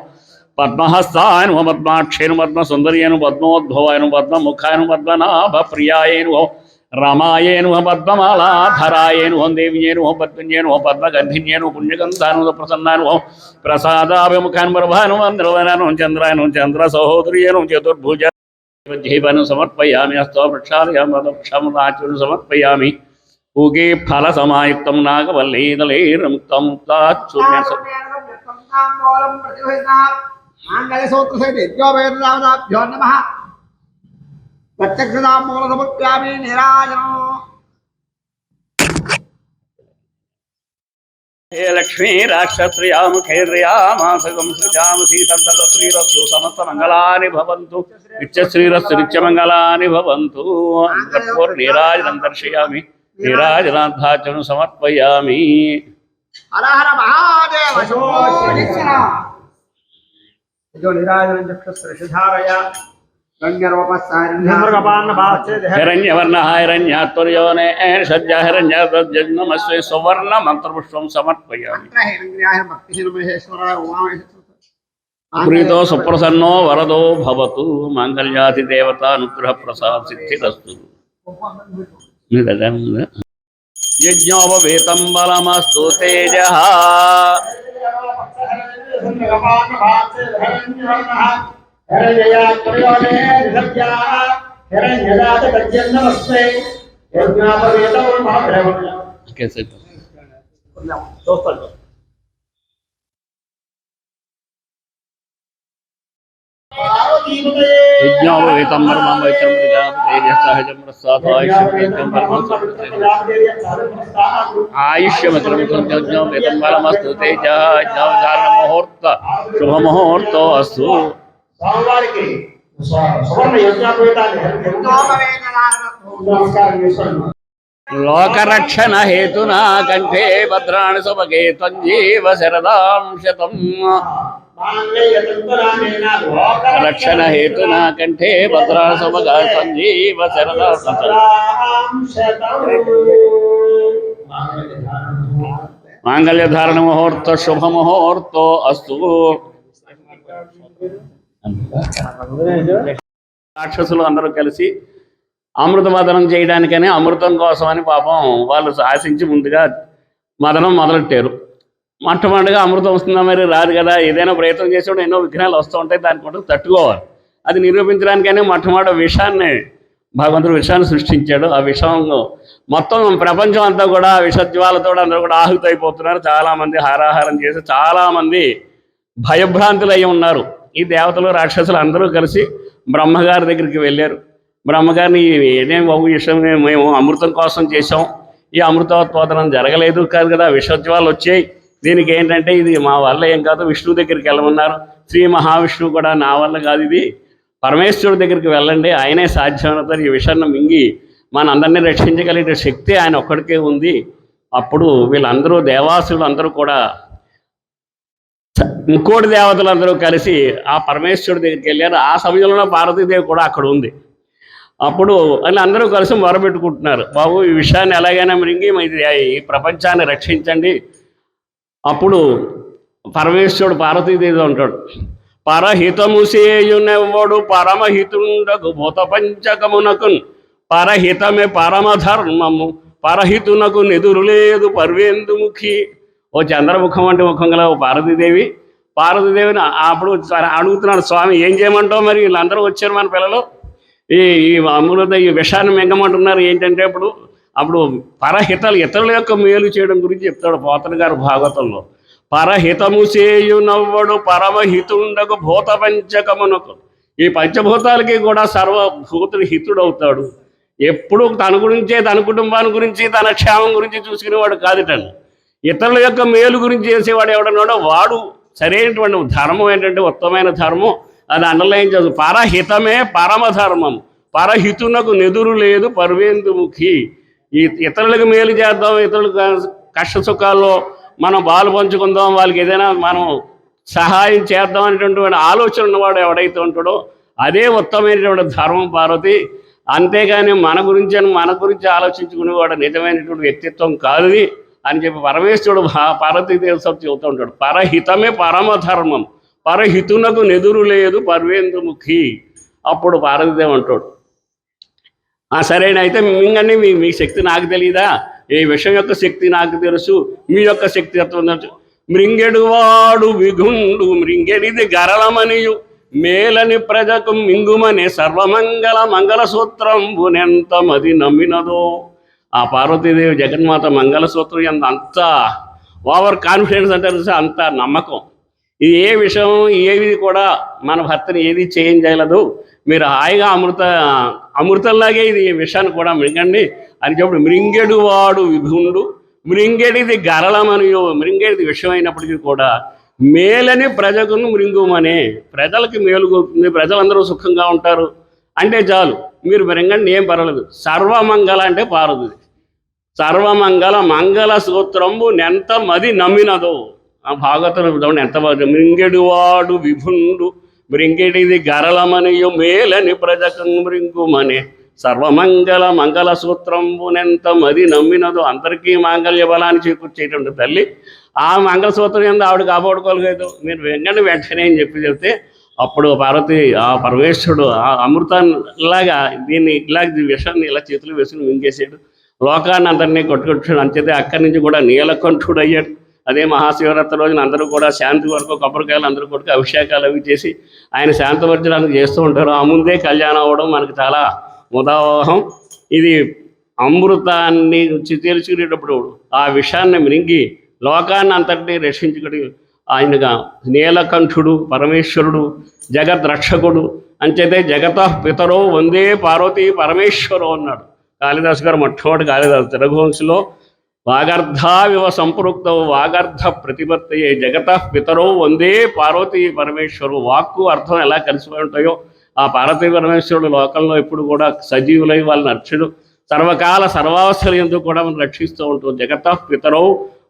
पद्महस्तानुभवं पद्माक्षेनु पद्मसुन्दर्येनु पद्मोद्भवायनु पद्ममुखायनु पद्मनाभप्रियायनुभवं रमायेनुभवं पद्ममालाधरायनुभवं देव्येनुभवं पद्मिन्येनुभवं पद्मगन्धिन्येनुभवं पुण्यगन्धानुभवं प्रसन्नानुभवं प्रसादाभिमुखान् प्रभानुवं द्रवनानुभवं चन्द्रायनुभवं चन्द्रसहोदर्येनुभवं चतुर्भुज जीवनं समर्पयामि हस्तो प्रक्षालयामि पदप्रक्षालनाचूर्णं समर्पयामि पूगे फलसमायुक्तं नागवल्लीदलैर्मुक्तं मुक्ताच्चूर्णं प्रत्यक्षदामूलसमुद्यामि निराजनो हे लक्ष्मी राक्षस्त्रियामुखैर्यामासगं सृजामसि सन्ततश्रीरस्तु समस्तमङ्गलानि भवन्तु नित्यश्रीरस्तु नित्यमङ्गलानि भवन्तु कर्पूरनीराजनं दर्शयामि नीराजनाध्याचनं समर्पयामि हर हर महादेव शो निराजनं चक्षुस्रधारय హిరణ్యవర్ణ హిరణ్యాత్వర్యోనే సద్య హిరణ్యమస్వే సువర్ణ మంత్రపుష్పం సమర్పయామి. ప్రీతో సుప్రసన్నో వరదో భవతు మాంగళ్యాది దేవత అనుగ్రహ ప్రసాద సిద్ధిరస్తు. యజ్ఞోపవేతం బలమస్తు తేజః చూస్తాను. యజ్ఞోపవేతం పరమం వైతం తేజస్సహజం ప్రసాదాయుష్యం ఆయుష్యమిత్రం బలమస్తు తేజ ముహూర్త శుభముహూర్తో అస్తు. లోకరక్షణ హేతునా కంఠే భద్రాణి సుభగే త్వంజీవ శరదాం శతం. రక్షణ హేతునా కంఠే భద్రాణి సుభగా త్వంజీవ శరదాం శతం. మాంగళ్యధారణ ముహూర్త శుభముహూర్తో అస్తు. రాక్షసులు అందరూ కలిసి అమృత మదనం చేయడానికని అమృతం కోసమని పాపం వాళ్ళు ఆశించి ముందుగా మదనం మొదలెట్టారు. మొట్టమొదటిగా అమృతం వస్తుందా మరి రాదు కదా, ఏదైనా ప్రయత్నం చేసేప్పుడు ఎన్నో విఘ్నాలు వస్తూ ఉంటాయి, దానికి కూడా తట్టుకోవాలి. అది నిరూపించడానికైనా మొట్టమొదటి విషాన్ని భగవంతుడు విషాన్ని సృష్టించాడు. ఆ విషం మొత్తం ప్రపంచం అంతా కూడా విషజ్వాలతో అందరూ కూడా ఆహుతైపోతున్నారు. చాలామంది హారాహారం చేసి చాలామంది భయభ్రాంతులు అయి ఉన్నారు. ఈ దేవతలు రాక్షసులు అందరూ కలిసి బ్రహ్మగారి దగ్గరికి వెళ్ళారు. బ్రహ్మగారిని ఏదేం బాబు విషయం మేము అమృతం కోసం చేసాం, ఈ అమృతోత్పాదనం జరగలేదు కాదు కదా, విషజ్వాలు వచ్చాయి, దీనికి ఏంటంటే ఇది మా వల్ల ఏం కాదు, విష్ణువు దగ్గరికి వెళ్ళమన్నారు. శ్రీ మహావిష్ణువు కూడా నా వల్ల కాదు, ఇది పరమేశ్వరుడి దగ్గరికి వెళ్ళండి, ఆయనే సాధ్యమైనంత ఈ విషయాన్ని మింగి మనందరినీ రక్షించగలిగే శక్తి ఆయన ఒక్కడికే ఉంది. అప్పుడు వీళ్ళందరూ దేవాసులు అందరూ కూడా ఇంకోటి దేవతలందరూ కలిసి ఆ పరమేశ్వరుడి దగ్గరికి వెళ్ళారు. ఆ సమయంలో పార్వతీదేవి కూడా అక్కడ ఉంది. అప్పుడు వాళ్ళు అందరూ కలిసి మొరబెట్టుకుంటున్నారు, బాబు ఈ విషయాన్ని ఎలాగైనా మింగి ఈ ప్రపంచాన్ని రక్షించండి. అప్పుడు పరమేశ్వరుడు పార్వతీదేవి ఉంటాడు, పరహితము సేయునెవ్వడు పరమహితుండకు భూత పంచకమునకు, పరహితమే పరమధర్మము పరహితునకు నెదురు లేదు పర్వేందుముఖి. ఓ చంద్రముఖం అంటే ముఖం గల ఓ పార్వతీదేవిని అప్పుడు అడుగుతున్నాడు, స్వామి ఏం చేయమంటావు, మరి వీళ్ళందరూ వచ్చారు మన పిల్లలు, ఈ అమృత ఈ విషాన్ని మింగమంటున్నారు ఏంటంటే అప్పుడు పరహితలు ఇతరుల యొక్క మేలు చేయడం గురించి చెప్తాడు పోతన గారు భాగవతంలో. పరహితము చేయునవ్వడు పరమహితుండకు భూత పంచకమునకు, ఈ పంచభూతాలకి కూడా సర్వభూతుడు హితుడవుతాడు. ఎప్పుడు తన గురించే, తన కుటుంబాన్ని గురించి, తన క్షేమం గురించి చూసుకునేవాడు కాదుటండి. ఇతరుల యొక్క మేలు గురించి చేసేవాడు ఎవడన్నాడో వాడు సరైనటువంటి ధర్మం ఏంటంటే ఉత్తమైన ధర్మం, అది అండర్లైన్ చేసు. పరహితమే పరమధర్మం పరహితునకు నెదురు లేదు పర్వేందుముఖి. ఈ ఇతరులకు మేలు చేద్దాం, ఇతరులకు కష్ట సుఖాల్లో మనం పాలు పంచుకుందాం, వాళ్ళకి ఏదైనా మనం సహాయం చేద్దాం అనేటువంటి ఆలోచన ఉన్నవాడు ఎవడైతే ఉంటాడో అదే ఉత్తమైనటువంటి ధర్మం పార్వతి. అంతేగాని మన గురించి ఆలోచించుకునేవాడు నిజమైనటువంటి వ్యక్తిత్వం కాదు అని చెప్పి పరమేశ్వరుడు పార్వతీదేవి సభ చెబుతూ ఉంటాడు. పరహితమే పరమధర్మం పరహితునకు నెదురు లేదు పర్వేందుముఖి. అప్పుడు పార్వతీదేవి అంటాడు, సరేన అయితే మింగండి, మీ శక్తి నాకు తెలియదా, ఈ విషయం యొక్క శక్తి నాకు తెలుసు, మీ యొక్క శక్తి తెలుసు. మృంగెడువాడు విగుండు మృంగెడిది గరళమనియు మేలని ప్రజకు మింగుమనే సర్వమంగళ మంగళసూత్రంబునెంత మది నమ్మినదో. ఆ పార్వతీదేవి జగన్మాత మంగళసూత్రం అంత ఓవర్ కాన్ఫిడెన్స్ అంటే అంత నమ్మకం. ఇది ఏ విషయం ఏది కూడా మన భర్తని ఏది చేంజ్ చేయలేదు, మీరు హాయిగా అమృతంలాగే ఇది ఈ విషయాన్ని కూడా మింగండి అని చెప్పి మృంగెడువాడు విభుండు మృంగెడిది గరళమనియో, మృంగేడిది విషయం అయినప్పటికీ కూడా మేలని ప్రజకును మృంగుమనే, ప్రజలకి మేలు కోరుతుంది, ప్రజలందరూ సుఖంగా ఉంటారు అంటే చాలు, మీరు మృంగండి ఏం పర్వాలేదు. సర్వమంగళ అంటే పార్వతి, సర్వమంగళ మంగళ సూత్రంబు నెంత మది నమ్మినదో. ఆ భాగవతం ఎంత మృంగెడువాడు విభుండు మృంగిడిది గరళమనియు మేలని ప్రజకం మృంగుమనే సర్వమంగళ మంగళ సూత్రంబునెంత మది నమ్మినదో అందరికీ మాంగళ్య బలాన్ని చేకూర్చేటువంటి తల్లి ఆ మంగళసూత్రం ఏందో ఆవిడ కాపాడుకోలేదు. మీరు వెంటనే అని చెప్తే అప్పుడు పార్వతి ఆ పరమేశ్వరుడు ఆ అమృతాన్నిలాగా దీన్ని ఇలాగ విషయాన్ని ఇలా చేతులు వేసుకుని మింగేసాడు. లోకాన్ని అందరినీ కొట్టుకొచ్చాడు. అంచేతే అక్కడి నుంచి కూడా నీలకంఠుడు అయ్యాడు. అదే మహాశివరాత్రి రోజున అందరూ కూడా శాంతి వరకు కొబ్బరికాయలు అందరూ కొట్టుకు అభిషేకాలు అవి చేసి ఆయన శాంతపరచడానికి చేస్తూ ఉంటారు. ఆ ముందే కళ్యాణం అవ్వడం మనకు చాలా ముదావహం. ఇది అమృతాన్ని తేల్చుకునేటప్పుడు ఆ విషయాన్ని మింగి లోకాన్ని అంతటినీ రక్షించుకుని ఆయనగా నీలకంఠుడు పరమేశ్వరుడు జగద్రక్షకుడు అంచేతే జగత పితరో వందే పార్వతీ పరమేశ్వరో అన్నాడు కాళిదాసు గారు. మొట్టమొదటి కాళిదాసు రఘువంశంలో వాగర్ధావివ సంపృక్త వాగర్ధ ప్రతిపత్తయే జగత పితరో వందే పార్వతీ పరమేశ్వరు. వాక్కు అర్థం ఎలా కలిసిపోయి ఉంటాయో ఆ పార్వతీ పరమేశ్వరుడు లోకంలో ఎప్పుడు కూడా సజీవులై వాళ్ళని రక్షడు సర్వకాల సర్వావస్థలు ఎందుకు కూడా మనం రక్షిస్తూ ఉంటాం. జగత పితరో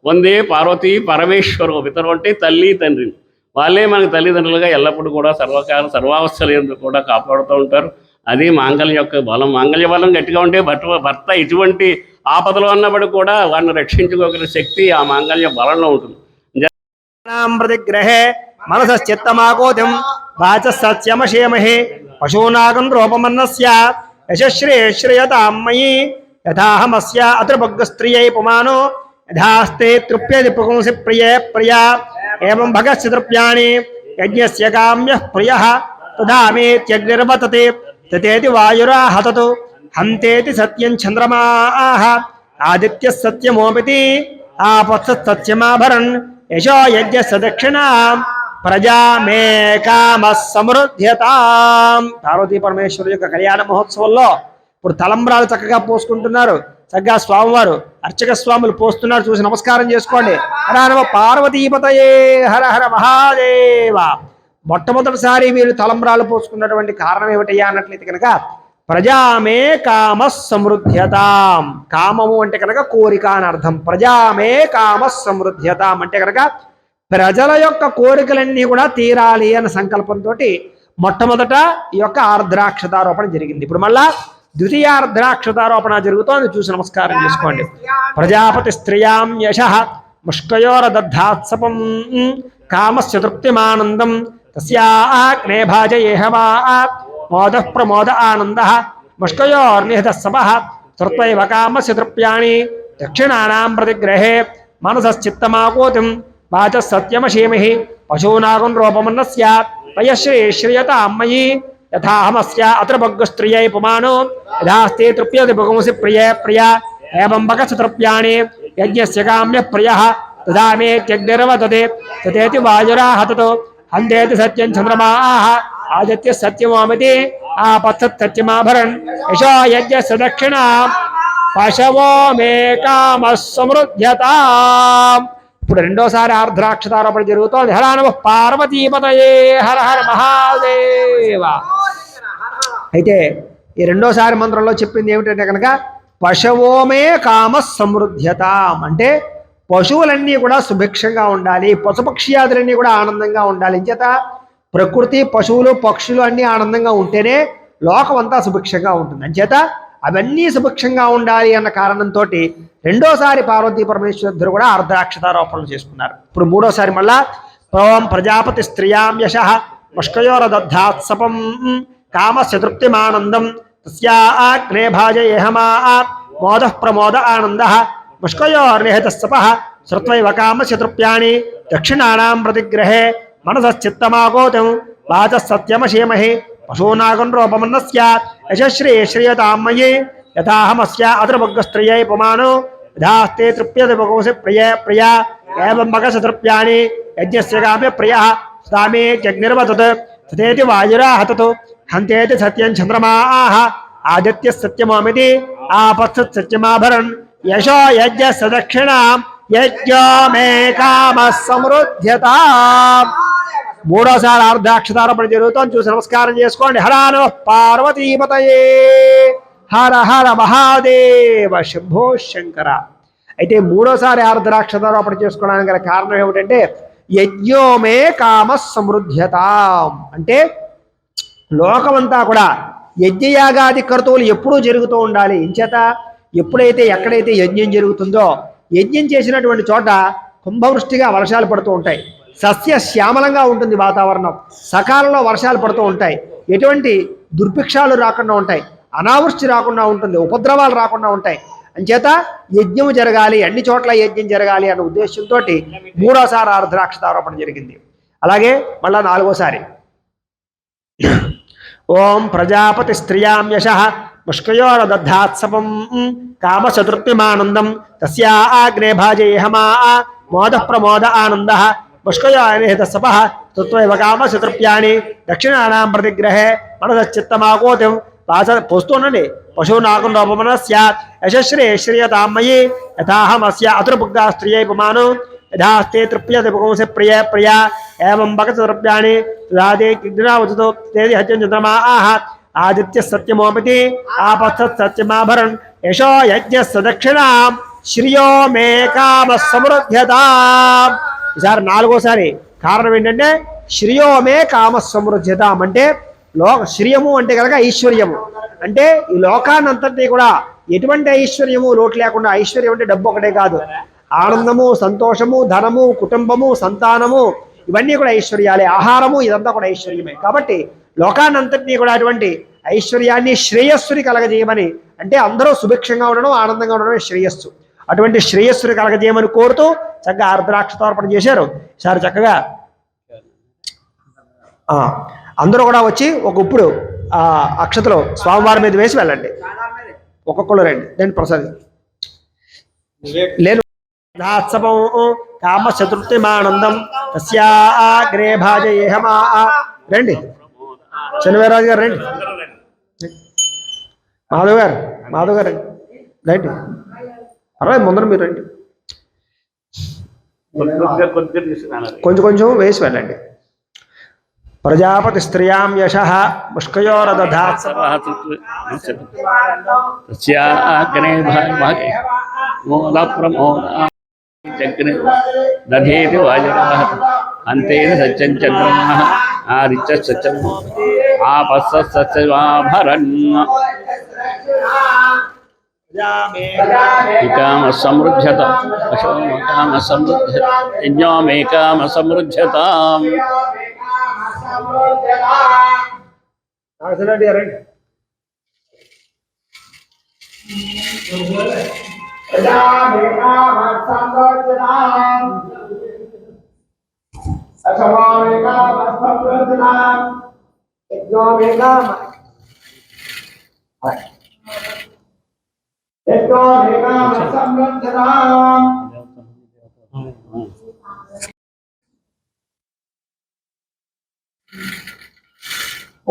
వందే పార్వతీ పరమేశ్వరు. పితరు అంటే తల్లి తండ్రి, వాళ్ళే మనకు తల్లిదండ్రులుగా ఎల్లప్పుడూ కూడా సర్వకాల సర్వావస్థలు ఎందుకు కూడా కాపాడుతూ ఉంటారు. అది మాంగళ్యం యొక్క బలం. మాంగళ్య బలం గట్టిగా ఉంటే భర్త ఎటువంటి ఆపదలో ఉన్నప్పుడు కూడా వాడిని రక్షించుకోగల శక్తి ఆ మాంగళ్య బలంలో ఉంటుంది. ప్రతిగ్రహే మనసశ్చిత్తమాకోతిం వాచసత్యమశేమహే పశూనాగం రూపమన్నస్య యశశ్రేయతాం మయి యథాహమస్య అత్రభగ్గస్త్రియై పుమానో యథాస్తే తృప్యది పుంసి ప్రియే ప్రియా ఏవం భగస్య తృప్యాణి యజ్ఞస్య కామ్యః ప్రియః తదా మేత్యగ్నిర్వతతే తతేతి వాయురా హతతు హంతేతి సత్యం చంద్రమాః ఆదిత్యః సత్యమోపితి ఆపత్సత్ సత్యమాభరన్ యశో యజ్ఞస్య దక్షిణాం ప్రజా మే కామః సమృద్ధ్యతాం. పార్వతీ పరమేశ్వరు యొక్క కళ్యాణ మహోత్సవంలో ఇప్పుడు తలంబ్రాలు చక్కగా పోసుకుంటున్నారు. చక్కగా స్వామివారు అర్చక స్వాములు పోస్తున్నారు. చూసి నమస్కారం చేసుకోండి. హర నమ పార్వతీపతయే హర హర మహాదేవ. మొట్టమొదటిసారి వీరు తలంబ్రాలు పోసుకున్నటువంటి కారణం ఏమిటయ్యా అన్నట్లయితే కనుక ప్రజామే కామ సమృద్ధ్యతాం. కామము అంటే కనుక కోరిక అని అర్థం. ప్రజామే కామ సమృద్ధ్యతాం అంటే కనుక ప్రజల యొక్క కోరికలన్నీ కూడా తీరాలి అన్న సంకల్పంతో మొట్టమొదట ఈ యొక్క ఆర్ద్రాక్షతారోపణ జరిగింది. ఇప్పుడు మళ్ళా ద్వితీయ ఆర్ద్రాక్షతారోపణ జరుగుతోంది. చూసి నమస్కారం చేసుకోండి. ప్రజాపతి స్త్రియాం యశః ముష్కయోరదద్ధాత్సపం కామస్య తృప్తిమానందం తస్యాగ్నే భాజయేహవా మోదః ప్రమోద ఆనందః ముష్కయోర్నిహితః సపః శ్రుత్వైవ కామస్య తృప్యాణి దక్షిణానాం ప్రతిగ్రహే మనసశ్చిత్తమాకోతిం వాచः సత్యమశేమహి పశూనాగం రూపమన్నస్య పయశ్రేయతాం మయి యథాహమస్య అత్రభగ్గస్త్రియై పుమానో యథాస్తే తృప్యతి పుంసి ప్రియే ప్రియా ఏవం భగస్య తృప్యాణి యజ్ఞస్య కామ్యః ప్రియః తదా మేత్యగ్నిర్వతతే తతేతి వాయురా హతతు హంతేతి సత్యం చంద్రమాః ఆదిత్యః సత్యమోమితి ఆపత్సత్ సత్యమాభరన్ యశో యజ్ఞస్య దక్షిణాం పశవో మే కామః సమృద్ధ్యతాం. ఇప్పుడు రెండోసారి ఆర్ద్రాక్షతారోపణ జరుగుతోంది. హర నమః పార్వతీపతయే హర హర మహాదేవ. అయితే ఈ రెండోసారి మంత్రంలో చెప్పింది ఏమిటంటే కనుక పశవోమే కామ సమృద్ధ్యతాం అంటే పశువులన్నీ కూడా సుభిక్షంగా ఉండాలి, పశుపక్ష్యాదులన్నీ కూడా ఆనందంగా ఉండాలి. ఇంచేత ప్రకృతి పశువులు పక్షులు అన్నీ ఆనందంగా ఉంటేనే లోకం అంతా సుభిక్షంగా ఉంటుంది. అంచేత అవన్నీ సుభిక్షంగా ఉండాలి అన్న కారణంతో రెండోసారి పార్వతీ పరమేశ్వరుడు కూడా ఆర్ద్రాక్షతారోపణలు చేసుకున్నారు. ఇప్పుడు మూడోసారి మళ్ళా ఓం ప్రజాపతి స్త్రియాం యశః ముష్కయోరదద్ధాత్సపం కామస్య తృప్తిమానందం తస్యాగ్నే భాజయేహమా మోదః ప్రమోద ఆనందః ముష్కయోర్నిహితః సపః శ్రుత్వైవ కామస్య తృప్యాణి దక్షిణానాం ప్రతిగ్రహే మనసశ్చిత్తమాకోతిం వాచः సత్యమశేమహి పశూనాగం రూపమన్నస్య యశశ్రేయతాం మయి యథాహమస్య అత్రభగ్గస్త్రియై పుమానో యథాస్తే తృప్యతి పుంసి ప్రియే ప్రియా ఏవం భగస్య తృప్యాణి యజ్ఞస్య కామ్యః ప్రియః తదా మేత్యగ్నిర్వతతే తతేతి వాయురా హతతు హంతేతి సత్యం చంద్రమాః ఆదిత్యః సత్యమోమితి ఆపత్సత్ సత్యమాభరన్ యశో యజ్ఞస్య దక్షిణాం యజ్ఞో మే కామః సమృద్ధ్యతాం. మూడోసారి ఆర్ద్రాక్షతారోపణ జరుగుతోంది. చూసి నమస్కారం చేసుకోండి. హర నమః పార్వతీపతయే హర హర మహాదేవ శంభో శంకర. అయితే మూడోసారి ఆర్ద్రాక్షతారోపణ చేసుకోవడానికి గల కారణం ఏమిటంటే యజ్ఞోమే కామ సమృద్ధ్యతాం అంటే లోకమంతా కూడా యజ్ఞయాగాది కర్తువులు ఎప్పుడూ జరుగుతూ ఉండాలి. ఇంచేత ఎప్పుడైతే ఎక్కడైతే యజ్ఞం జరుగుతుందో యజ్ఞం చేసినటువంటి చోట కుంభవృష్టిగా వర్షాలు పడుతూ ఉంటాయి. సస్య శ్యామలంగా ఉంటుంది వాతావరణం. సకాలంలో వర్షాలు పడుతూ ఉంటాయి. ఎటువంటి దుర్భిక్షాలు రాకుండా ఉంటాయి. అనావృష్టి రాకుండా ఉంటుంది. ఉపద్రవాలు రాకుండా ఉంటాయి. అంచేత యజ్ఞం జరగాలి, అన్ని చోట్ల యజ్ఞం జరగాలి అన్న ఉద్దేశంతో మూడోసారి ఆరుద్రాక్షతారోపణ జరిగింది. అలాగే మళ్ళా నాలుగోసారి ఓం ప్రజాపతి స్త్రియాం యశః ముష్కయోరదద్ధాత్సపం కామచతుర్థిమానందం తస్యాగ్నే భాజేహమా మోద ప్రమోద ఆనంద ముష్కయోనిహితసపః తత్వైవ కామచతుర్ప్యాని దక్షిణానాం ప్రతిగ్రహే మనసచిత్తమాకోతిం పోస్తూనండి పశువునాకుండోపమన స్యాత్ యశశ్రీ శ్రియతామయీ యథాహమస్య అతుర్భుక్తా స్త్రియై పుమాను యథాస్తే తృప్యతే పుంస ప్రియ ప్రియ ఏవం భగచతుర్ప్యాని తదాదే కిగ్నావతు తేది హత్యం చంద్రమా ఆహ ఆదిత్య సత్యమోపతి ఆపస్థత్ సత్యమాభరణ్ యశో యజ్ఞ సదక్షిణాం శ్రియో మే కామ సమృద్ధ్యతాం. ఈసారి నాలుగోసారి కారణం ఏంటంటే శ్రియో మే కామ సమృద్ధ్యతాం అంటే శ్రియము అంటే కనుక ఐశ్వర్యము అంటే ఈ లోకాన్నంతటి కూడా ఎటువంటి ఐశ్వర్యము లోటు లేకుండా. ఐశ్వర్యం అంటే డబ్బు ఒకటే కాదు, ఆనందము, సంతోషము, ధనము, కుటుంబము, సంతానము ఇవన్నీ కూడా ఐశ్వర్యాలే. ఆహారము ఇదంతా కూడా ఐశ్వర్యమే. కాబట్టి లోకాన్నంతటినీ కూడా అటువంటి ఐశ్వర్యాన్ని శ్రేయస్సుని కలగజేయమని అంటే అందరూ సుభిక్షంగా ఉండడం, ఆనందంగా ఉండడమే శ్రేయస్సు. అటువంటి శ్రేయస్సుని కలగజేయమని కోరుతూ చక్కగా ఆర్ద్రాక్షతార్పణ చేశారు. ఈసారి చక్కగా అందరూ కూడా వచ్చి ఒక ఇప్పుడు అక్షతలు స్వామివారి మీద వేసి వెళ్ళండి. ఒక్కొక్కరు రండి. నేను ప్రసాద్ లేను కామ చతుర్థిమానందం తస్యాగ్రే భాజయేహమా రండి. శనివారాజు గారు రండి. మాధవ్ గారు రండి. రండి. అరవై ముందర మీరు రండి. కొంచెం కొంచెం వేసి వెళ్ళండి. ప్రజాపతి స్త్రియాం యశః ముష్కయోరదధాత్ మోద ప్రమోద దధేతి వాజరాః అంతేన సత్యం చంద్రమః ఆదిత్య సత్యం ఆపస్స సత్యమాభరణ్ కామ సమృద్ధ్యత కామ సమృద్ధ్యత యజ్ఞోమే కామ సమృద్ధ్యతాం.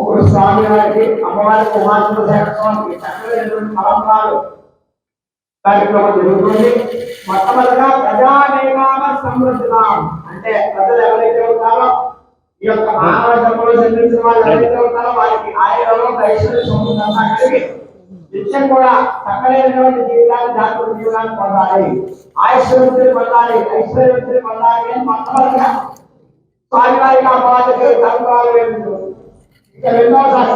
ఒకరు స్వామి వారికి అమ్మవారికి ఉమాసులు చేరడానికి చక్కనైనటువంటి పరంపరాలు కార్యక్రమం జరుగుతుంది. మొట్టమొదటిగా ప్రజానేకామ సమృద్ధినాం అంటే ప్రజలు ఎవరైతే ఉంటారో ఈ యొక్క మానవ జన్మలో జన్మించిన వాళ్ళు ఎవరైతే ఉంటారో వారికి ఆయుర్వేదం ఐశ్వర్య సమృద్ధంగా కలిగి నిత్యం కూడా చక్కనైనటువంటి జీవితాన్ని జాగ్రత్త జీవితాన్ని పొందాలి, ఆయుష్వంతుని పొందాలి, ఐశ్వర్యవంతుని పొందాలి అని మొట్టమొదటిగా స్వామి వారికి అమ్మవారికి తరంగాలు వేరు. ఇక రెండోసారి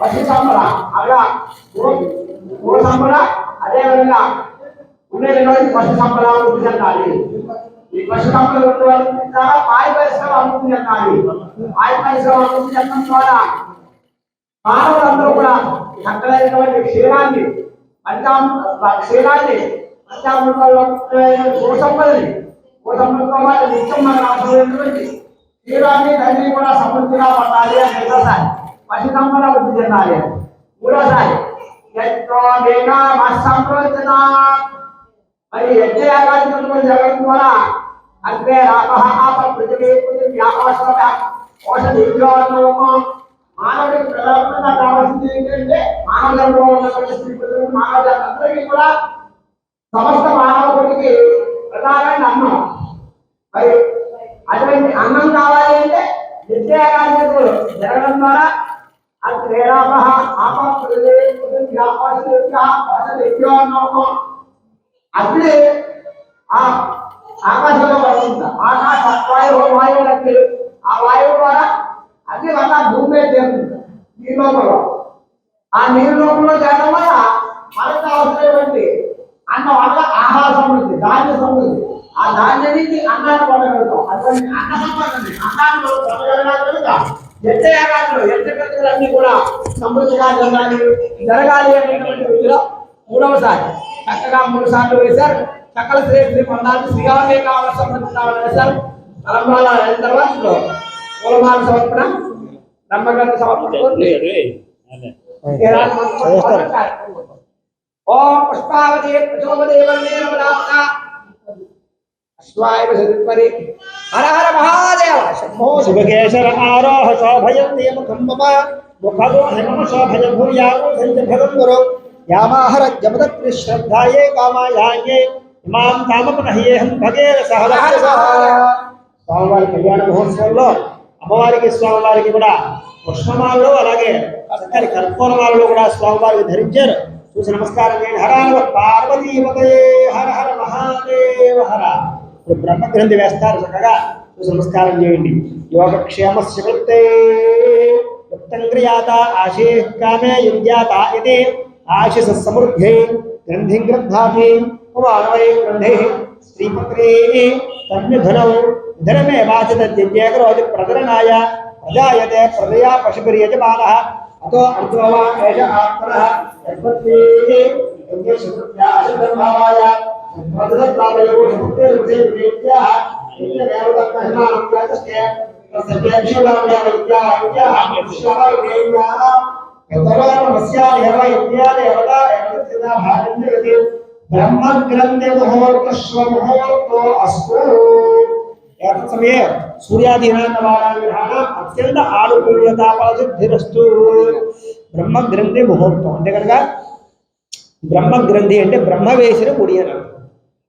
పశు సంపద అనగా గో సంపద అదేవిధంగా ఉండే పశు సంపద అభివృద్ధి చెందాలి. ఈ పశు సంపద ద్వారా పాయ పరిశ్రమ అభివృద్ధి చెందాలి. పాయ పరిశ్రమ అభివృద్ధి చెందడం ద్వారా మానవులందరూ కూడా చక్కలైనటువంటి క్షీరాన్ని పంచామృతాల్లో గోసంపదని గోసంపదతో పాటు నిత్యం మనకు అవసరమైనటువంటి క్షీరాన్ని ధైర్యం కూడా సమృద్ధిగా పొందాలి అని రెండోసారి పశు సంపద వృద్ధి చెందాలి. మూడోసారి మరి యజ్ఞయాగాది జరగడం ద్వారా అగ్రే రాప ఆప పృథివీ మానవుడికి ప్రధానంగా కావాల్సింది ఏంటంటే మానవులలో ఉన్నటువంటి స్త్రీ పురుషులు మానవులందరికీ కూడా సమస్త మానవుడికి ప్రధానమైన అన్నం. మరి అటువంటి అన్నం కావాలి అంటే నిత్యాగాలు జరగడం ద్వారా అగ్ని ఆ ఆకాశంలో పడుతుంది. ఆకాశ వాయువు లెక్కలు ఆ వాయువు ద్వారా అన్ని వల్ల భూమి మీద చేరుతుంది. నీరు లోపల ఆ నీరు లోపల చేయడం వల్ల మనకు అవసరమైనటువంటి అన్నం వల్ల ఆహార సమృద్ధి, ధాన్య సమృద్ధి. ఆ ధాన్యం నుంచి అన్నాన్ని పొందగలుగుతాం. అటువంటి అన్న సంపదని అన్నాన్ని పొందగలుగుతాం. యజ్ఞకర్తలన్నీ కూడా సమృద్ధిగా జరగాలి అనేటువంటి విధిలో మూడవసారి చక్కగా 3 సార్లు వేశారు. సకల శ్రేష్ఠి పొందాలి, శ్రీగామే కావాలి, సమృద్ధి కావాలని వేశారు. తలంబ్రాల అయిన తర్వాత మూలమాల సమర్పణ, బ్రహ్మగ్రంథ సమర్పణ. ఓం పుష్పావతి ప్రచోదయే హర హర మహాదేవ శంభో శుభకేశర ఆరోహ శోభయంతి ముఖం మమ ముఖదో హిమ శోభయ భూయాగో సంచ భగంగురు యామాహర జపదత్రి శ్రద్ధాయే కామాయాయే ఇమాం కామపనహ్యేహం భగేర సహలహర. స్వామివారి కళ్యాణ మహోత్సవంలో అమ్మవారికి స్వామివారికి కూడా పుష్పమాలలో అలాగే చక్కని కర్పూరమాలలో కూడా స్వామివారికి ధరించారు. చూసి నమస్కారం చేయండి. హర నమ పార్వతీపతే హర హర మహాదేవ హర. ఇప్పుడు బ్రహ్మగ్రంథి వేస్తారు, చక్కగా చూసి నమస్కారం చేయండి. యోగక్షేమస్య కృతే యుక్తం క్రియాత ఆశే కామే యుజ్యాత ఇది ఆశిష సమృద్ధే గ్రంథిం గ్రంథాభి కుమారవై గ్రంథే శ్రీపత్రే తన్నిధనౌ ధనమే వాచతజ్ఞేకరోజు ప్రదరణాయ ప్రజాయతే ప్రజయా పశుభిర్యజమానః అతో అర్ధవా ఏష ఆత్మనః యత్పత్రే యజ్ఞశుద్ధ్యాశుద్ధర్భావాయ ప్రదదత్తావయో శుద్ధే విద్యాః యజ్ఞదేవతమహిమానం ప్రతిష్ఠే సత్యక్షులామ్యాయ విద్యాః విశ్వవైదేవ్యాః యతవానమస్యాదేవ యజ్ఞాదేవతా యజ్ఞసిద్ధా భాగంద్యతే బ్రహ్మగ్రంథే ముహూర్తశ్వముహూర్తో అస్తు. సమయ సూర్యాధీనాన్ని అత్యంత ఆనుకూల్యతాపసిద్ధిరస్తు. బ్రహ్మగ్రంథి ముహూర్తం అంటే కనుక బ్రహ్మగ్రంథి అంటే బ్రహ్మ వేసిన ముడి అని అర్థం.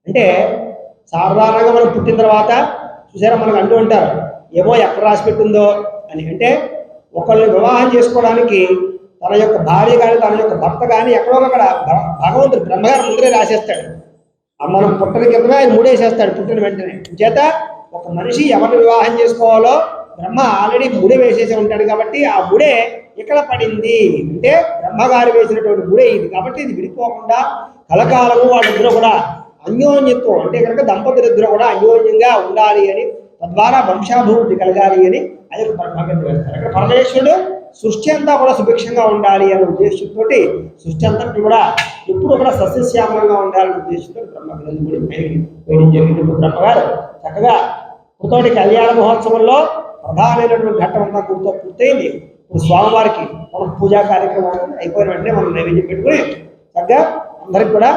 అంటే సాధారణంగా మనం పుట్టిన తర్వాత చూసారా మనకు అంటూ ఉంటారు ఏమో ఎక్కడ రాసి పెట్టిందో అని. అంటే ఒకళ్ళని వివాహం చేసుకోవడానికి తన యొక్క భార్య కానీ తన యొక్క భర్త కానీ ఎక్కడో అక్కడ భగవంతుడు బ్రహ్మగారు ముందరే రాసేస్తాడు. మనం పుట్టిన కిందమే ఆయన ముడేసేస్తాడు పుట్టిన వెంటనే. చేత ఒక మనిషి ఎవరిని వివాహం చేసుకోవాలో బ్రహ్మ ఆల్రెడీ ముడి వేసేసి ఉంటాడు. కాబట్టి ఆ ముడే ఇక్కడ పడింది అంటే బ్రహ్మగారు వేసినటువంటి ముడే ఇది. కాబట్టి ఇది విడిపోకుండా కలకాలము వాళ్ళిద్దరూ కూడా అన్యోన్యత్వం అంటే కనుక దంపతులిద్దరూ కూడా అన్యోన్యంగా ఉండాలి అని, తద్వారా వంశాభివృద్ధి కలగాలి అని అది బ్రహ్మగ్రంథి వేస్తారు. అక్కడ పరమేశ్వరుడు సృష్టి అంతా కూడా సుభిక్షంగా ఉండాలి అనే ఉద్దేశంతో సృష్టి అంతటి కూడా ఎప్పుడు కూడా సస్యశ్యామలంగా ఉండాలనే ఉద్దేశంతో బ్రహ్మగ్రంథి కూడా వేయడం జరిగింది. ఇప్పుడు బ్రహ్మగారు చక్కగా పుతోటి కళ్యాణ మహోత్సవంలో ప్రధానమైనటువంటి ఘట్టం అంతా పూర్తయింది. ఇప్పుడు స్వామివారికి మనం పూజా కార్యక్రమం అయిపోయిన వెంటనే మనం నైవేద్యం పెట్టుకుని చక్కగా అందరికి కూడా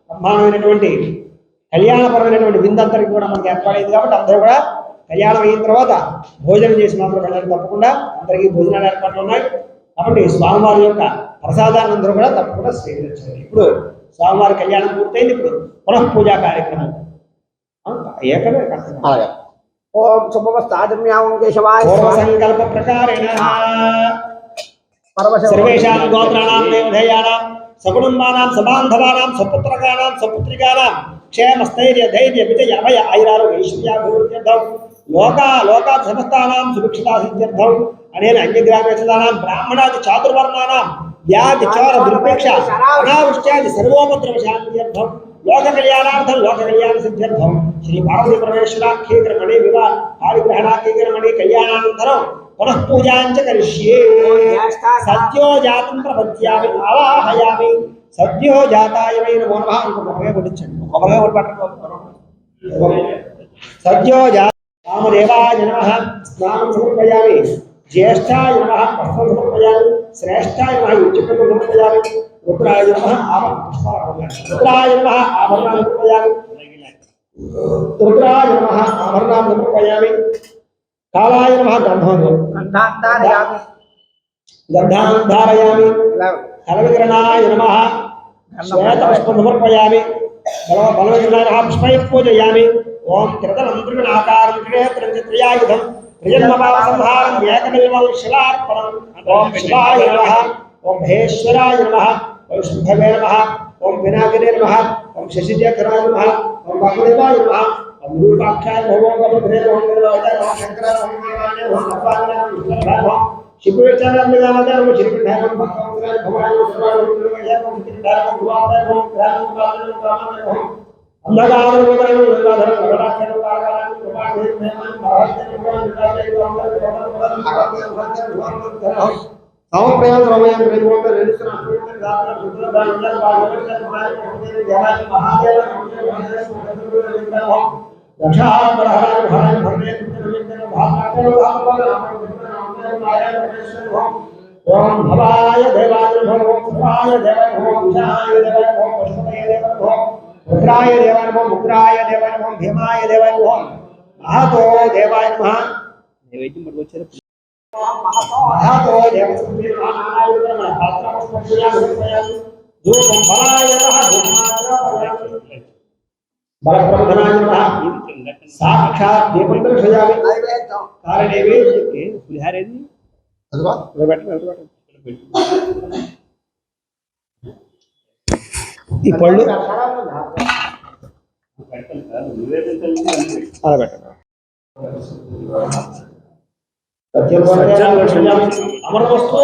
బ్రహ్మాండమైనటువంటి కళ్యాణపరమైనటువంటి విందంతరికి కూడా మనకి ఏర్పాటైంది. కాబట్టి అందరూ కూడా కళ్యాణం అయిన తర్వాత భోజనం చేసి మాత్రం వెళ్ళడం తప్పకుండా అందరికీ భోజనాలు ఏర్పాట్లు ఉన్నాయి. కాబట్టి స్వామివారి యొక్క ప్రసాదాన్ని అందరూ కూడా తప్పకుండా స్వీకరించాలి. ఇప్పుడు స్వామివారి కళ్యాణం పూర్తయింది. ఇప్పుడు పునః పూజా కార్యక్రమం ఓం శుభమస్తాదిమ్యాం కేశవాయ సంకల్ప ప్రకారేణ సర్వేషాం గోత్రాణాం దేవధేయానాం సకుటుంబానాం సబాంధవానాం సపుత్రకానాం సపుత్రికానాం క్షేమస్థైర్య ధైర్య విజయ అభయ ఐరారోగ్య ఐశ్వర్యాభివృద్ధ్యర్థం లోకా సమస్తానాం సుభిక్షతా సిద్ధ్యర్థం అనేన అన్యగ్రామేషదానాం బ్రాహ్మణాది చాతుర్వర్ణానాం వ్యాధి చోర దుర్భిక్ష అనావృష్ట్యాది సర్వోపద్రవ శాంత్యర్థం లోక కళ్యాణార్థం లోక కళ్యాణ సిద్ధ్యర్థం శ్రీ పార్వతీ పరమేశ్వరాఖ్యేకరమణి వివాహ పారిగ్రహణాఖ్యేకరమణి కళ్యాణానంతరం పునః పూజాంచ కరిష్యే. సద్యో జాతం ప్రపద్యామి ఆవాహయామి సద్యో జాతాయ నమో నమః. ఇంకొకగా కొట్టించండి, ఒకగా కొట్టి పట్టండి. సద్యో రామదేవాయ నమః స్నానం సమర్పయామి. జ్యేష్ఠాయ నమః పుష్పం సమర్పయామి. శ్రేష్ఠాయ నమః యుజ్యకం సమర్పయామి. రుద్రాయ నమః రుద్రాయ నమః ఆభరణాన్ని సమర్పయామి. రుద్రాయ నమః ఆభరణాన్ని సమర్పయామి. కాలాయ నమః గంధాన్ ధారయామి. కలవికరణాయ నమః శ్వేతపుష్పం సమర్పయామి. బలవికరణాయ నమః పుష్పై పూజయామి. ఓం త్రితలం త్రిగుణాకారం త్రినేత్రం త్రియాయుధం త్రిజన్మపాపసంహారం ఏకబిల్వం శిలార్పణం. ఓం శివాయ నమః. ఓం మహేశ్వరాయ నమః. ఓం శుంభవే నమః. ఓం వినాయకనే నమః. ఓం శశిశేఖరాయ నమః. ఓం వాసుదేవాయ నమః. ఓం गुरुपाक्षाय भगवान का बुद्धे भगवान का वाचा भगवान शंकर भगवान ने भगवान का विष्णु भगवान शिवविचार में जाना था वो श्री भगवान भगवान भगवान सर्वान भगवान भगवान भगवान अंधकार भगवान गंगाधर भगवान भगवान भगवान समप्रयास रमयन प्रेमों में रेडिसन अष्टोत्तर गात्र सुत्रदान अंदर बागवत भगवान देवाय महादेव रक्षा बरहराज भराज भरने तुझे भागकर ओम भवाय देवाय नमो भवाय देवाय नमो उषाय देवाय नमो पशुपतये देवाय नमो रुद्राय देवाय नमो मुद्राय देवाय नमो भीमाय देवाय नमो महतो देवाय नमः नैवेद्यं पठोच्चर महतो देवाय नमः पात्रमस्मयामि धूपं भवाय नमः धूपमात्र बलप्रबोधनाय नमः साक्षात् दीपं दर्शयामि कारणे के पुलिहारेది అదవా ఈ పళ్ళు అలా పెట్టండి అమర వస్తు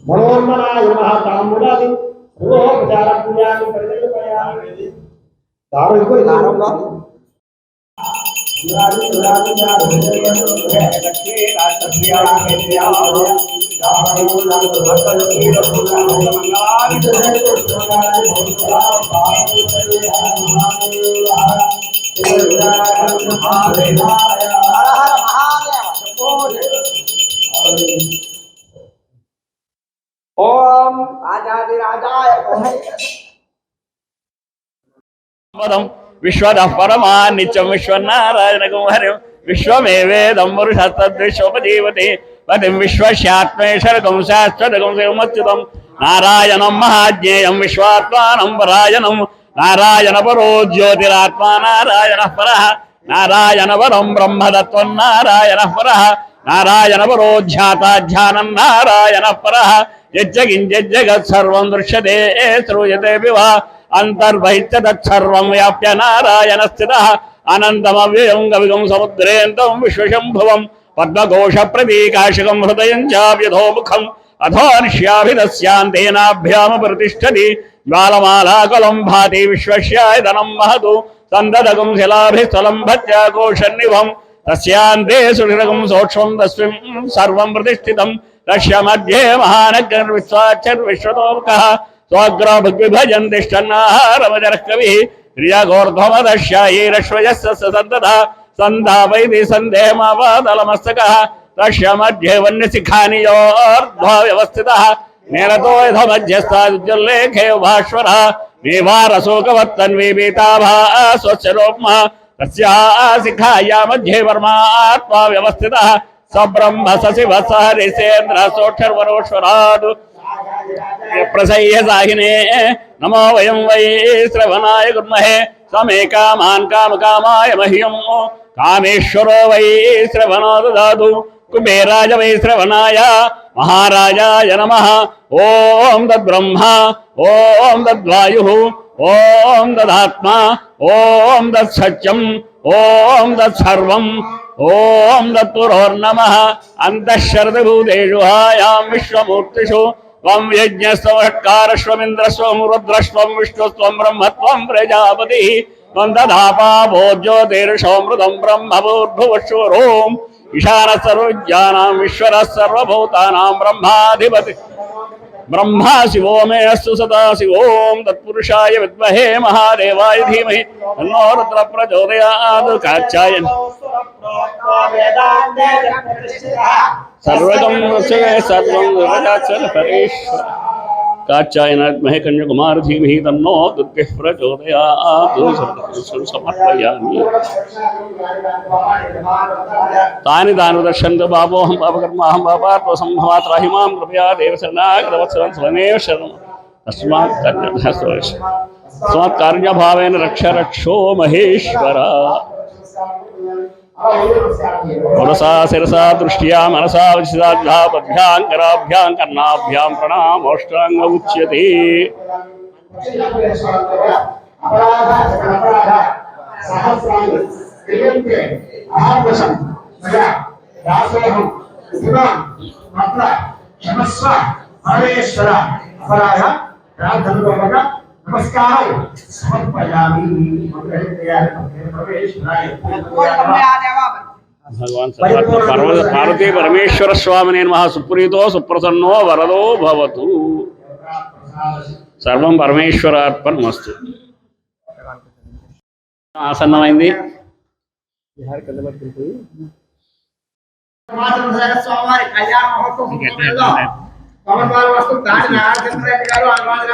मनोन्मनाय नमः ताम्बूलादि सर्वोपचारपूजानि परिकल्पयामि दारुको दारुगा ओम आजादिराजाय पदम विश्वदः परमा नित्यं विश्वनारायणकं हरिं विश्वमेवेदं पुरुषस्तद्विश्वोपजीवति पतिं विश्वस्यात्मेश्वरकं शाश्वतकं शिवमच्युतं नारायणं महाज्ञेयं विश्वात्मानं परायणं नारायणपरो ज्योतिरात्मा नारायणः परः नारायणपरं ब्रह्मतत्त्वं नारायणः परः नारायणपरो ध्याता ध्यानं नारायणः परः यज्जगत्सर्वं दृश्यते श्रूयते विवा अंतर्बहिश्च तत्सर्वं व्याप्य नारायण स्थितः अनन्तमव्ययं गविगं समुद्रेन्दं विश्वशम्भुवं पद्मघोषप्रतीकाशिकं हृदयं चाव्यधोमुखम् अथोर्ष्याभिदस्यान्तेनाभ्यां प्रतिष्ठति ज्वालमालाकलं भाति विश्वस्यायतनं महतु सन्ददकं शिलाभिस्थलं भत्याकोशन्निभं तस्यान्ते सुनिरकं सूक्ष्मं तस्मिन् सर्वं प्रतिष्ठितं तस्य मध्ये महानगर्विश्वाक्षर्विश्वतोमुखः स्वग्रभग्विभजन् तिष्ठन्नाहारमजरः कविः क्रियाघोर्ध्वमदश्यायैरश्वयस्य सन्दधा सन्धावैति सन्देहमापादलमस्तकः तस्य मध्ये वन्यशिखानि योर्ध्वा व्यवस्थितः नेरतो यथमध्यस्थाद्युल्लेखे भास्वरः मेवारशोकवत्तन्वीपीताभा स्वस्य लोप्मः तस्याः शिखाया मध्ये परमात्मा व्यवस्थितः सब्रह्म सशिवः सहरिसेन्द्र सोऽक्षरवरोश्वरात् प्रसह्य साहिने नमो वयं वै श्रवणाय कुर्महे समे कामान् कामकामाय मह्यं कामेश्वरो वै श्रवणो ददातु कुबेराज वै श्रवणाय महाराजाय नमः ओम तद्ब्रह्मा ओम तद्वायुः ओम तदात्मा ओम तत्सत्यम् ओम तत्सर्वम् ओम तत्पुरोर्नमः अन्तःशरदभूतेषु हायां विश्वमूर्तिषु त्वं यज्ञस्त्वमष्कारस्त्वमिन्द्रस्त्वं रुद्रस्त्वं विष्णुस्त्वं ब्रह्मत्वं प्रजापतिः त्वं तदापापो ज्योतिर्षोऽमृतं ब्रह्मभूर्भुवस्वरोम् ईशानः सर्वविद्यानां ईश्वरः सर्वभूतानां ब्रह्माधिपति ब्रह्मा शिवो मे अस्तु सदा शिवों तत्पुरुषाय विद्महे महादेवाय धीमहि तन्नो रुद्रः प्रचोदयात् कात्यायन सर्वगं रचये सर्वं विरजाचल हरेश्वर कात्यायनात्महे कन्याकुमार धीमहि तन्नो दुर्गः प्रचोदयात् समर्पयामि तानि दानदर्शन्तु पापोऽहं पापकर्माहं पापात्मसम्भवात्राहि मां कृपया देवशरणागतवत्सलं स्वमेव शरणं तस्मात् कार्यभावेन रक्ष रक्षो महेश्वर मनसा शिरसा दृष्ट्या मनसा वचिताभ्यां पद्भ्यां कराभ्यां कर्णाभ्यां प्रणामोष्टांग उच्यते नमस्कार समर्पयामि भगवान पार्वती परमेश्वर स्वामिने नमः सुप्रीतो सुप्रसन्नो वरदो भवतु सर्वं परमेश्वरार्पणमस्तु ఆసన్నమైంది స్వామివారి కళ్యాణ మహోత్సవం పవన్వారి వస్తు దాని నారాయణ గారు అనుమానండి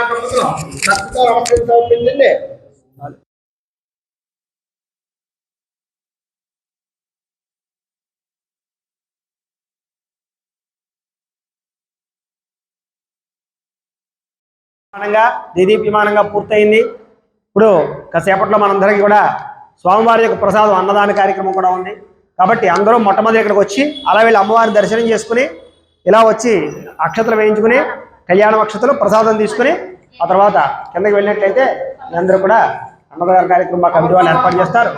దేదీప్యమానంగా పూర్తయింది. ఇప్పుడు కాసేపట్లో మనందరికీ కూడా స్వామివారి యొక్క ప్రసాదం అన్నదాన కార్యక్రమం కూడా ఉంది. కాబట్టి అందరూ మొట్టమొదటి ఇక్కడికి వచ్చి అలా వీళ్ళు అమ్మవారి దర్శనం చేసుకుని ఇలా వచ్చి అక్షతలు వేయించుకుని కళ్యాణం అక్షతలు ప్రసాదం తీసుకుని ఆ తర్వాత కిందకి వెళ్ళినట్లయితే అందరూ కూడా అన్నదాన కార్యక్రమం మా కమిటీ వాళ్ళు ఏర్పాటు చేస్తారు.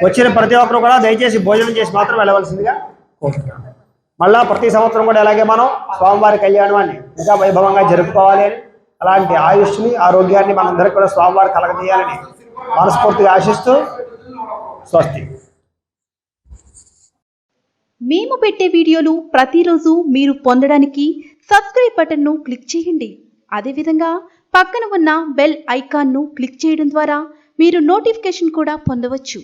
వచ్చిన ప్రతి ఒక్కరు కూడా దయచేసి భోజనం చేసి మాత్రం వెళ్ళవలసిందిగా కోరుతున్నాను. మళ్ళా ప్రతి సంవత్సరం కూడా ఇలాగే మనం స్వామివారి కళ్యాణాన్ని ఇంకా వైభవంగా జరుపుకోవాలి అని, అలాంటి ఆయుష్ని ఆరోగ్యాన్ని మనందరికీ కూడా స్వామివారి కలగజేయాలని మనస్ఫూర్తిగా ఆశిస్తూ స్వస్తి. మేము పెట్టే వీడియోలు ప్రతిరోజు మీరు పొందడానికి సబ్స్క్రైబ్ బటన్ను క్లిక్ చేయండి. అదేవిధంగా పక్కన ఉన్న బెల్ ఐకాన్ను క్లిక్ చేయడం ద్వారా మీరు నోటిఫికేషన్ కూడా పొందవచ్చు.